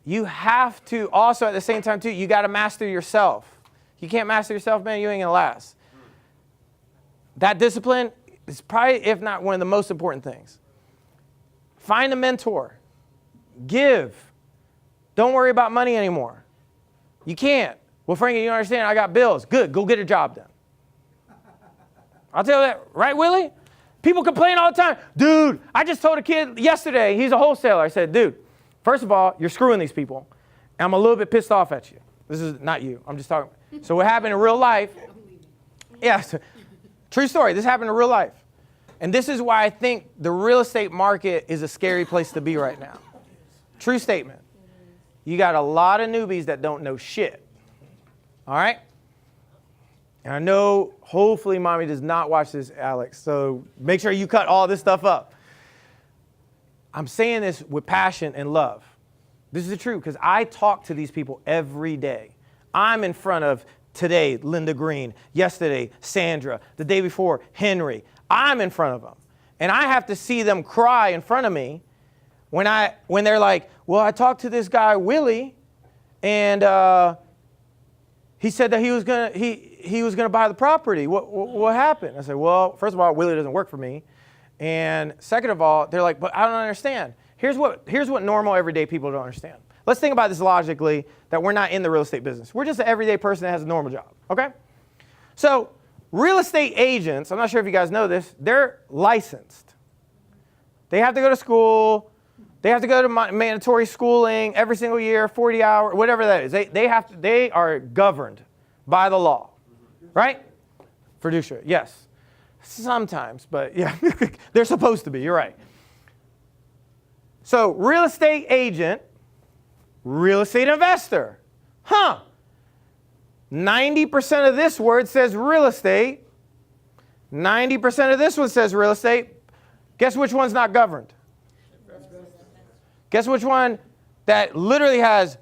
You have to also at the same time too, you got to master yourself. You can't master yourself, man, you ain't gonna last. That discipline is probably, if not one of the most important things. Find a mentor. Give. Don't worry about money anymore. You can't. Well, Frankie, you don't understand, I got bills. Good, go get a job then. I'll tell you that, right, Willie? People complain all the time. Dude, I just told a kid yesterday, he's a wholesaler. I said, dude, first of all, you're screwing these people. And I'm a little bit pissed off at you. This is not you. I'm just talking. So what happened in real life, true story. This happened in real life. And this is why I think the real estate market is a scary place to be right now. True statement. You got a lot of newbies that don't know shit. All right? And I know, hopefully, Mommy does not watch this, Alex. So make sure you cut all this stuff up. I'm saying this with passion and love. This is the truth, because I talk to these people every day. I'm in front of today, Linda Green. Yesterday, Sandra. The day before, Henry. I'm in front of them. And I have to see them cry in front of me when they're like, well, I talked to this guy, Willie, and he said that he was gonna buy the property. What happened? I said, well, first of all, Willie doesn't work for me. And second of all, they're like, but I don't understand. Here's what normal everyday people don't understand. Let's think about this logically, that we're not in the real estate business. We're just an everyday person that has a normal job, okay? So real estate agents, I'm not sure if you guys know this, they're licensed. They have to go to school. They have to go to mandatory schooling every single year, 40 hours, whatever that is. They are governed by the law, right? Fiduciary, yes. Sometimes, but yeah, they're supposed to be, you're right. So real estate agent, real estate investor. 90% of this word says real estate. 90% of this one says real estate. Guess which one's not governed? Guess which one that literally has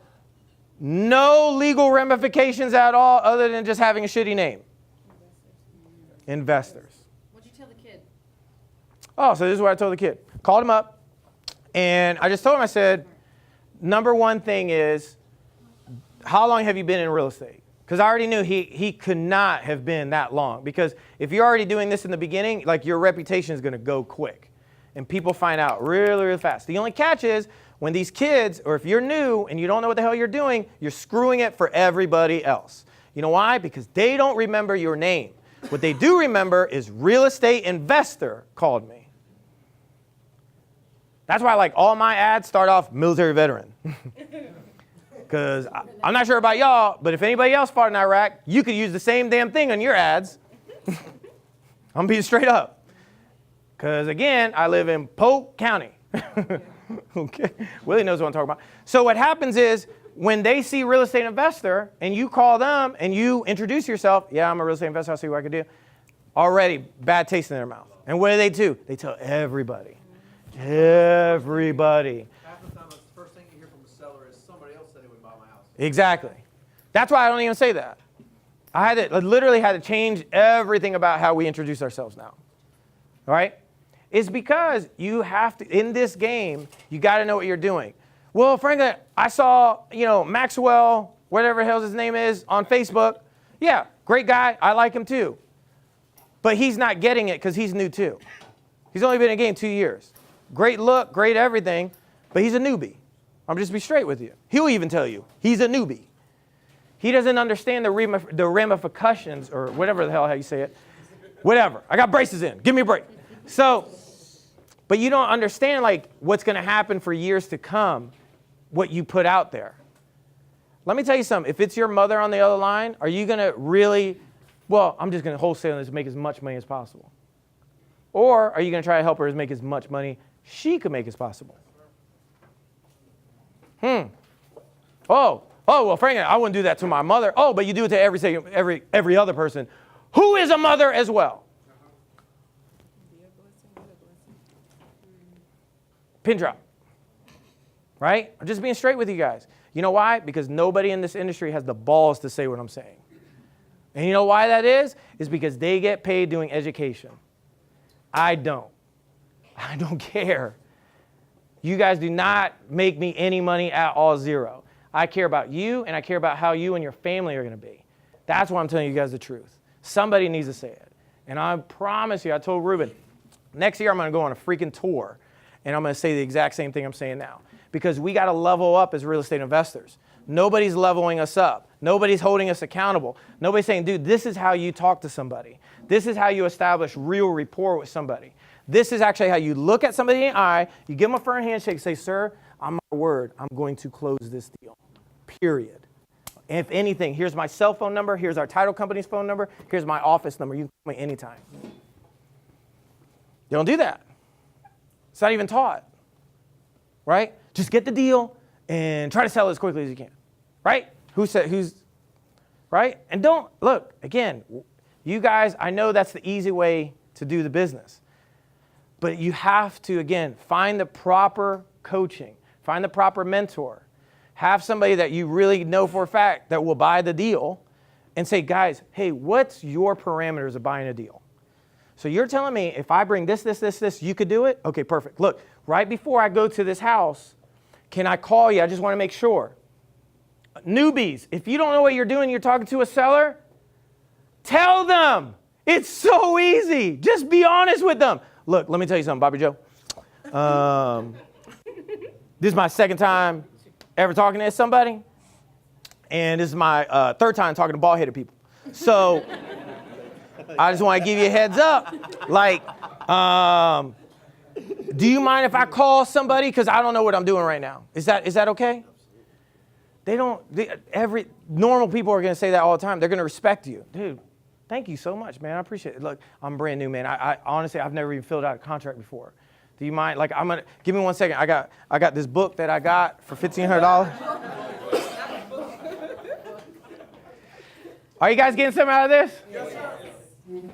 no legal ramifications at all other than just having a shitty name? Investors.
What'd you tell the kid?
Oh, so this is what I told the kid. Called him up, and I just told him, I said, number one thing is, how long have you been in real estate? Because I already knew he could not have been that long. Because if you're already doing this in the beginning, like your reputation is going to go quick. And people find out really, really fast. The only catch is when these kids, or if you're new and you don't know what the hell you're doing, you're screwing it for everybody else. You know why? Because they don't remember your name. What they do remember is real estate investor called me. That's why like all my ads start off military veteran. Because I'm not sure about y'all, but if anybody else fought in Iraq, you could use the same damn thing on your ads. I'm being straight up. Because, again, I live in Polk County. Okay, Willie knows what I'm talking about. So what happens is when they see real estate investor and you call them and you introduce yourself, yeah, I'm a real estate investor, I'll see what I can do. Already bad taste in their mouth. And what do? They tell everybody. Everybody.
Half the time, the first thing you hear from a seller is somebody else said they would buy my house.
Exactly. That's why I don't even say that. I literally had to change everything about how we introduce ourselves now. All right? It's because you have to, in this game, you got to know what you're doing. Well, frankly, I saw, Maxwell, whatever the hell his name is, on Facebook. Yeah, great guy. I like him too. But he's not getting it because he's new too. He's only been in the game 2 years. Great look, great everything, but he's a newbie. I'm just be straight with you. He'll even tell you he's a newbie. He doesn't understand the ramifications, or whatever the hell how you say it. Whatever. I got braces in. Give me a break. So, but you don't understand like what's going to happen for years to come, what you put out there. Let me tell you something. If it's your mother on the other line, are you going to really, well, I'm just going to wholesale this and make as much money as possible? Or are you going to try to help her make as much money she could make as possible? Oh, well, frankly, I wouldn't do that to my mother. Oh, but you do it to every other person who is a mother as well. Pin drop. Right? I'm just being straight with you guys. You know why? Because nobody in this industry has the balls to say what I'm saying. And you know why that is? It's because they get paid doing education. I don't. I don't care. You guys do not make me any money at all, zero. I care about you, and I care about how you and your family are going to be. That's why I'm telling you guys the truth. Somebody needs to say it. And I promise you, I told Ruben, next year I'm going to go on a freaking tour, and I'm going to say the exact same thing I'm saying now. Because we got to level up as real estate investors. Nobody's leveling us up. Nobody's holding us accountable. Nobody's saying, dude, this is how you talk to somebody. This is how you establish real rapport with somebody. This is actually how you look at somebody in the eye, you give them a firm handshake, say, sir, on my word, I'm going to close this deal, period. If anything, here's my cell phone number, here's our title company's phone number, here's my office number. You can call me anytime. They don't do that. It's not even taught, right? Just get the deal and try to sell it as quickly as you can, right? Right? And don't, look, again, you guys, I know that's the easy way to do the business. But you have to, again, find the proper coaching, find the proper mentor, have somebody that you really know for a fact that will buy the deal and say, guys, hey, what's your parameters of buying a deal? So you're telling me if I bring this, you could do it? Okay, perfect. Look, right before I go to this house, can I call you? I just want to make sure. Newbies, if you don't know what you're doing, you're talking to a seller, tell them. It's so easy. Just be honest with them. Look, let me tell you something, Bobby Joe. This is my second time ever talking to somebody, and this is my third time talking to bald-headed people. So I just want to give you a heads up. Like, do you mind if I call somebody? Because I don't know what I'm doing right now. Is that okay? Every normal people are going to say that all the time. They're going to respect you. Dude, thank you so much, man. I appreciate it. Look, I'm brand new, man. I honestly, I've never even filled out a contract before. Do you mind? Like, give me 1 second. I got this book that I got for $1,500. Are you guys getting something out of this? Yes, sir.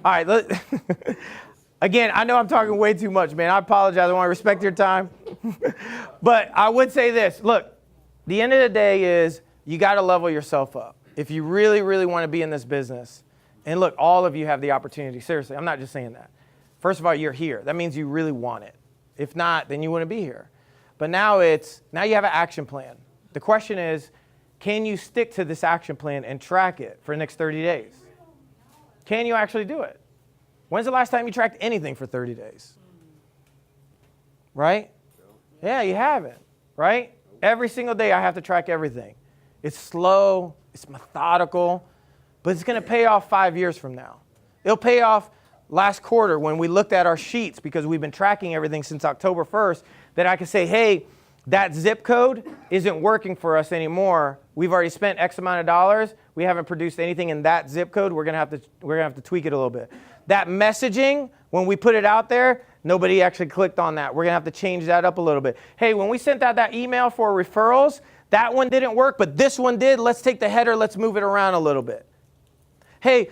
All right. Again, I know I'm talking way too much, man. I apologize. I want to respect your time. But I would say this. Look, the end of the day is you got to level yourself up. If you really, really want to be in this business, and look, all of you have the opportunity. Seriously, I'm not just saying that. First of all, you're here. That means you really want it. If not, then you wouldn't be here. But now you have an action plan. The question is, can you stick to this action plan and track it for the next 30 days? Can you actually do it? When's the last time you tracked anything for 30 days? Right? Yeah, you haven't, right? Every single day I have to track everything. It's slow, it's methodical, but it's going to pay off 5 years from now. It'll pay off last quarter when we looked at our sheets because we've been tracking everything since October 1st, that I can say, hey, that zip code isn't working for us anymore. We've already spent X amount of dollars. We haven't produced anything in that zip code. We're gonna have to tweak it a little bit. That messaging, when we put it out there, nobody actually clicked on that. We're gonna have to change that up a little bit. Hey, when we sent out that email for referrals, that one didn't work, but this one did. Let's take the header, let's move it around a little bit. Hey,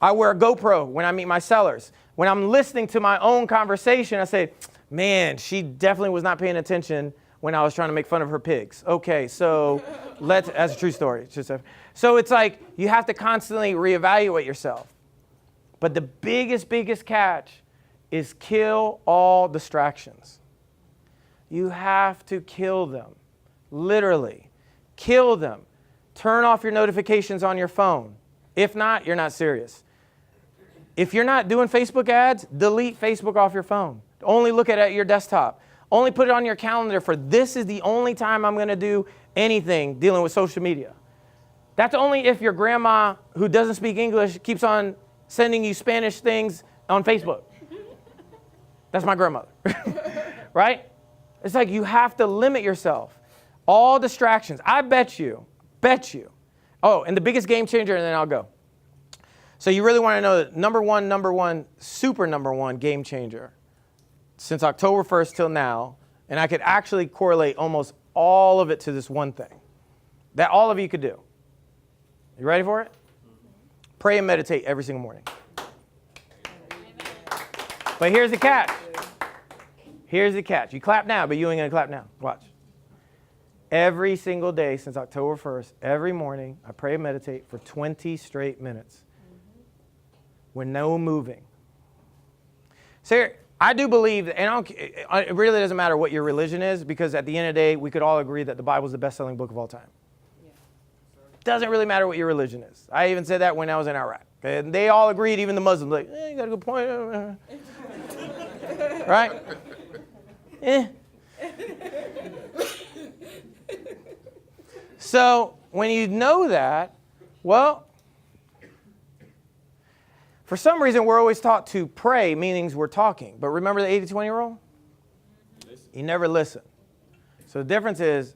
I wear a GoPro when I meet my sellers. When I'm listening to my own conversation, I say, Man, she definitely was not paying attention when I was trying to make fun of her pigs. Okay, so that's a true story. So it's like you have to constantly reevaluate yourself. But the biggest catch is kill all distractions. You have to kill them. Literally. Kill them. Turn off your notifications on your phone. If not, you're not serious. If you're not doing Facebook ads, delete Facebook off your phone. Only look at it at your desktop. Only put it on your calendar for this is the only time I'm going to do anything dealing with social media. That's only if your grandma who doesn't speak English keeps on sending you Spanish things on Facebook. That's my grandmother, right? It's like you have to limit yourself. All distractions. I bet you. Oh, and the biggest game changer, and then I'll go. So you really want to know the number one, super number one game changer since October 1st till now, and I could actually correlate almost all of it to this one thing that all of you could do. You ready for it? Pray and meditate every single morning. But here's the catch. You clap now, but you ain't going to clap now. Watch. Every single day since October 1st, every morning, I pray and meditate for 20 straight minutes with no moving. So I do believe, and it really doesn't matter what your religion is, because at the end of the day, we could all agree that the Bible is the best-selling book of all time. Doesn't really matter what your religion is. I even said that when I was in Iraq. And they all agreed, even the Muslims, like, you got a good point. Right? So when you know that, well, for some reason we're always taught to pray, meaning we're talking. But remember the 80-20 rule? You never listen. So the difference is,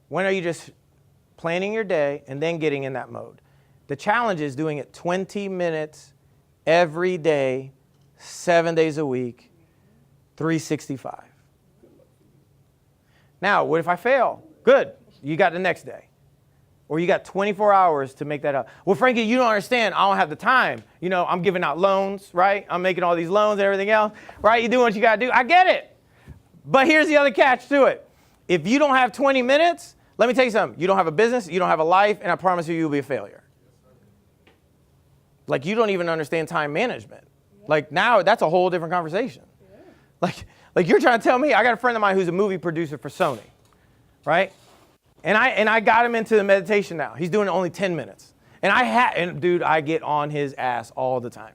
when are you just planning your day and then getting in that mode? The challenge is doing it 20 minutes every day, 7 days a week, 365. Now, what if I fail? Good. You got the next day. Or you got 24 hours to make that up. Well, Frankie, you don't understand. I don't have the time. You know, I'm giving out loans, right? I'm making all these loans and everything else, right? You're doing what you got to do. I get it. But here's the other catch to it. If you don't have 20 minutes, let me tell you something. You don't have a business, you don't have a life, and I promise you, you'll be a failure. Like, you don't even understand time management. Like, now, that's a whole different conversation. Like you're trying to tell me, I got a friend of mine who's a movie producer for Sony, right? And I got him into the meditation now. He's doing it only 10 minutes. And dude, I get on his ass all the time.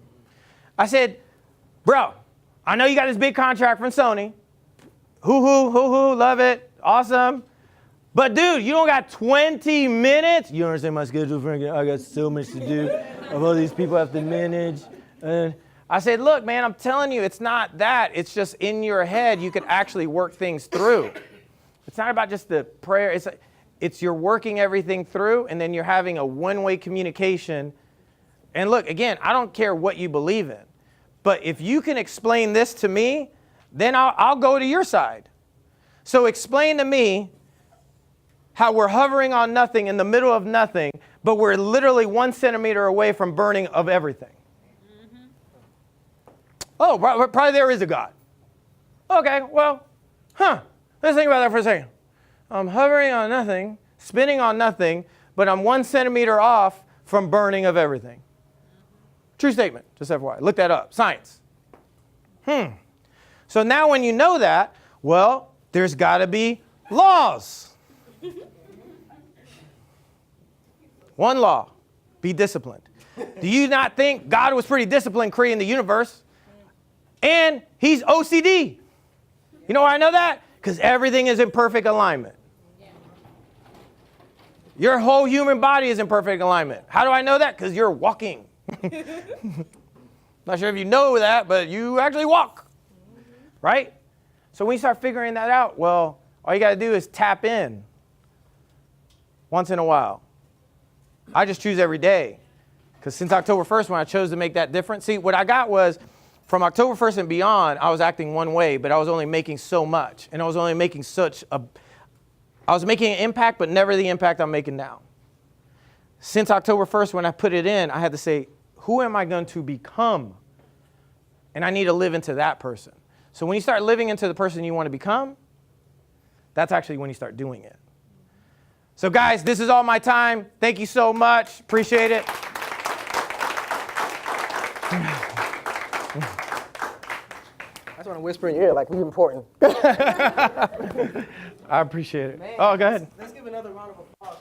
I said, bro, I know you got this big contract from Sony. Hoo-hoo, love it, awesome. But dude, you don't got 20 minutes? You don't understand my schedule, Frankie. I got so much to do. Of all these people I have to manage. And I said, look, man, I'm telling you, it's not that. It's just in your head, you could actually work things through. It's not about just the prayer. It's you're working everything through, and then you're having a one-way communication. And look, again, I don't care what you believe in. But if you can explain this to me, then I'll go to your side. So explain to me how we're hovering on nothing in the middle of nothing, but we're literally 1 centimeter away from burning of everything. Mm-hmm. Oh, probably there is a God. Okay, well, let's think about that for a second. I'm hovering on nothing, spinning on nothing, but I'm 1 centimeter off from burning of everything. True statement, just FYI. Look that up. Science. So now when you know that, well, there's got to be laws. One law, be disciplined. Do you not think God was pretty disciplined creating the universe? And he's OCD. You know why I know that? Because everything is in perfect alignment. Your whole human body is in perfect alignment. How do I know that? Because you're walking. Not sure if you know that, but you actually walk. Right? So when you start figuring that out, well, all you got to do is tap in once in a while. I just choose every day. Because since October 1st, when I chose to make that difference, see, what I got was from October 1st and beyond, I was acting one way, but I was only making so much. And I was only making I was making an impact, but never the impact I'm making now. Since October 1st, when I put it in, I had to say, who am I going to become? And I need to live into that person. So when you start living into the person you want to become, that's actually when you start doing it. So guys, this is all my time. Thank you so much. Appreciate it.
I just want to whisper in your ear like we're important.
I appreciate it.
Man,
Oh, go ahead.
Let's give another round of applause.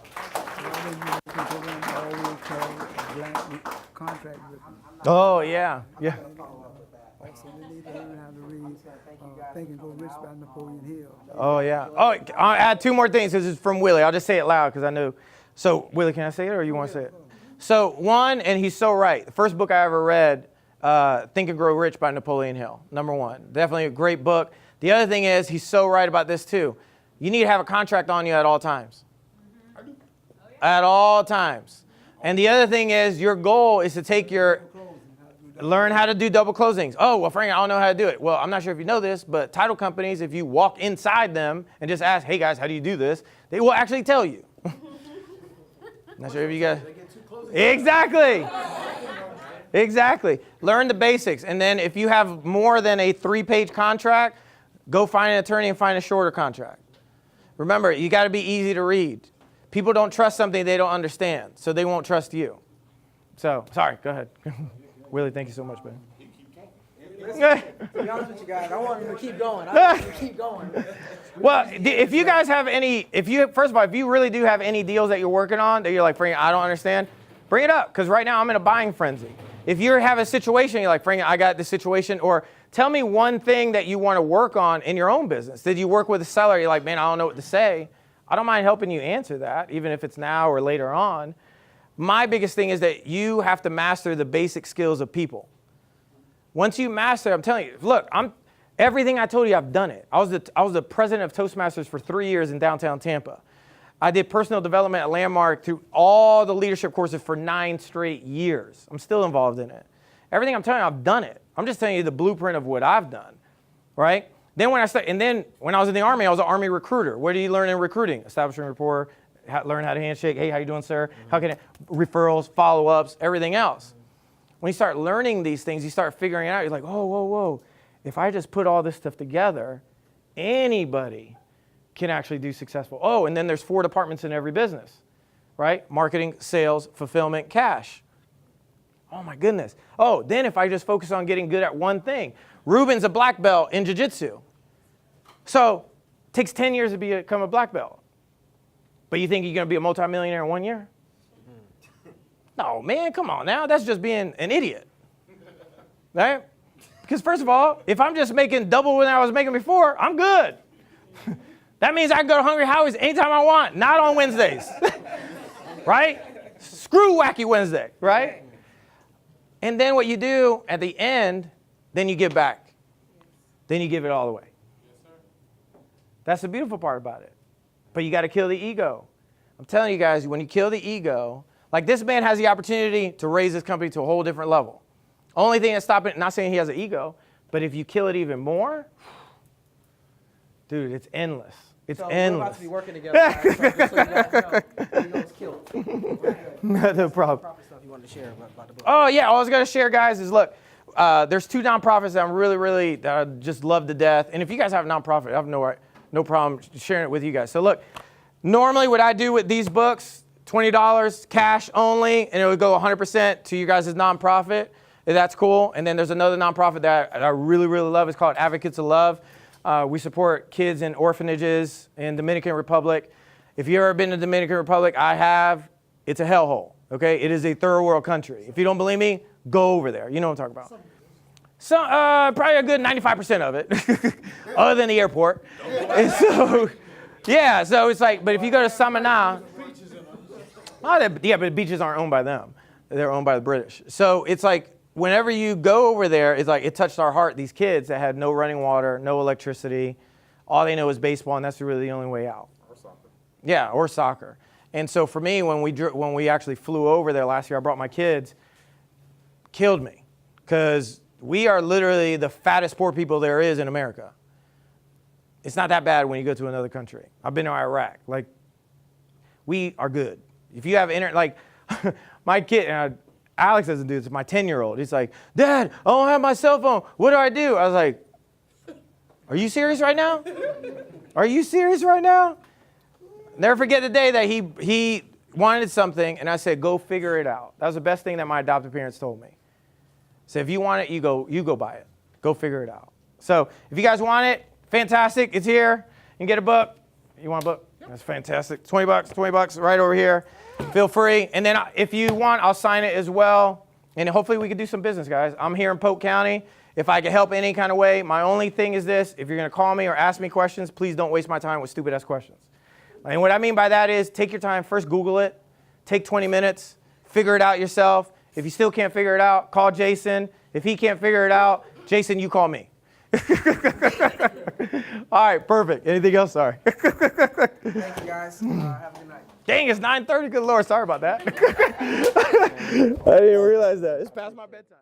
Contract with them.
Oh, yeah. Yeah.
So you need to learn how to read Think and Go Rich by Napoleon Hill.
Oh, yeah. Oh, I'll add two more things because it's from Willie. I'll just say it loud because I know. So, Willie, can I say it or you want to say it? So, one, and he's so right. The first book I ever read, Think and Grow Rich by Napoleon Hill. Number one. Definitely a great book. The other thing is, he's so right about this too. You need to have a contract on you at all times. At all times. And the other thing is, your goal is to take learn how to do double closings. Oh, well, Frank, I don't know how to do it. Well, I'm not sure if you know this, but title companies, if you walk inside them and just ask, hey guys, how do you do this? They will actually tell you. Not sure if you guys. Exactly. Exactly. Learn the basics. And then if you have more than a 3-page contract, go find an attorney and find a shorter contract. Remember, you got to be easy to read. People don't trust something they don't understand, so they won't trust you. So, sorry, go ahead. Willie, thank you so much, man.
To be honest with you guys, I want him to keep going. I want him to keep going.
Well, if you guys have first of all, if you really do have any deals that you're working on that you're like, Frank, I don't understand, bring it up. Because right now I'm in a buying frenzy. If you have a situation, you're like, Frank, I got this situation, or tell me one thing that you want to work on in your own business. Did you work with a seller? You're like, man, I don't know what to say. I don't mind helping you answer that, even if it's now or later on. My biggest thing is that you have to master the basic skills of people. Once you master, I'm telling you, look, everything I told you, I've done it. I was the president of Toastmasters for 3 years in downtown Tampa. I did personal development at Landmark through all the leadership courses for 9 straight years. I'm still involved in it. Everything I'm telling you, I've done it. I'm just telling you the blueprint of what I've done, right? Then when I was in the Army, I was an Army recruiter. What do you learn in recruiting? Establishing rapport, learn how to handshake. Hey, how you doing, sir? How can referrals, follow-ups, everything else. When you start learning these things, you start figuring it out. You're like, oh, whoa. If I just put all this stuff together, anybody can actually do successful. Oh, and then there's 4 departments in every business, right? Marketing, sales, fulfillment, cash. Oh my goodness. Oh, then if I just focus on getting good at one thing. Ruben's a black belt in jiu-jitsu. So it takes 10 years to become a black belt. But you think you're going to be a multimillionaire in 1 year? No, man, come on now. That's just being an idiot, right? Because first of all, if I'm just making double what I was making before, I'm good. That means I can go to Hungry Howie's anytime I want, not on Wednesdays, right? Screw Wacky Wednesday, right? And then what you do at the end, then you give back. Then you give it all away. That's the beautiful part about it. But you got to kill the ego. I'm telling you guys, when you kill the ego, like this man has the opportunity to raise this company to a whole different level. Only thing that's stopping it, not saying he has an ego, but if you kill it even more, dude, it's endless. It's endless.
We're about to be working together. Guys, so just so you guys know, you know it's killed.
No problem.
Proper stuff you wanted to share about the book.
Oh, yeah. All I was going to share, guys, is look, there's 2 nonprofits that I'm really, that I just love to death. And if you guys have a nonprofit, I have no problem sharing it with you guys. So look, normally what I do with these books, $20 cash only, and it would go 100% to you guys' nonprofit. If that's cool. And then there's another nonprofit that I really love. It's called Advocates of Love. We support kids in orphanages in Dominican Republic. If you've ever been to Dominican Republic, I have. It's a hellhole. Okay, it is a third world country. If you don't believe me, go over there. You know what I'm talking about. So probably a good 95% of it, other than the airport. And so, yeah. So it's like, but if you go to Samana, but the beaches aren't owned by them. They're owned by the British. So it's like, whenever you go over there, it's like it touched our heart. These kids that had no running water, no electricity, all they know is baseball, and that's really the only way out.
Or soccer.
Yeah, or soccer. And so for me, when we actually flew over there last year, I brought my kids. Killed me, because we are literally the fattest poor people there is in America. It's not that bad when you go to another country. I've been to Iraq. Like, we are good. If you have like my kid. Alex doesn't do this. My 10-year-old. He's like, Dad, I don't have my cell phone. What do I do? I was like, Are you serious right now? Are you serious right now? Never forget the day that he wanted something, and I said, go figure it out. That was the best thing that my adoptive parents told me. So if you want it, you go buy it. Go figure it out. So if you guys want it, fantastic. It's here. You can get a book. You want a book? That's fantastic. $20 right over here. Feel free. And then if you want, I'll sign it as well. And hopefully we can do some business, guys. I'm here in Polk County. If I can help any kind of way, my only thing is this. If you're going to call me or ask me questions, please don't waste my time with stupid-ass questions. And what I mean by that is take your time. First, Google it. Take 20 minutes. Figure it out yourself. If you still can't figure it out, call Jason. If he can't figure it out, Jason, you call me. All right, perfect. Anything else? Sorry.
Thank you, guys. Have a good night.
Dang, it's 9:30. Good Lord, sorry about that. I didn't realize that. It's past my bedtime.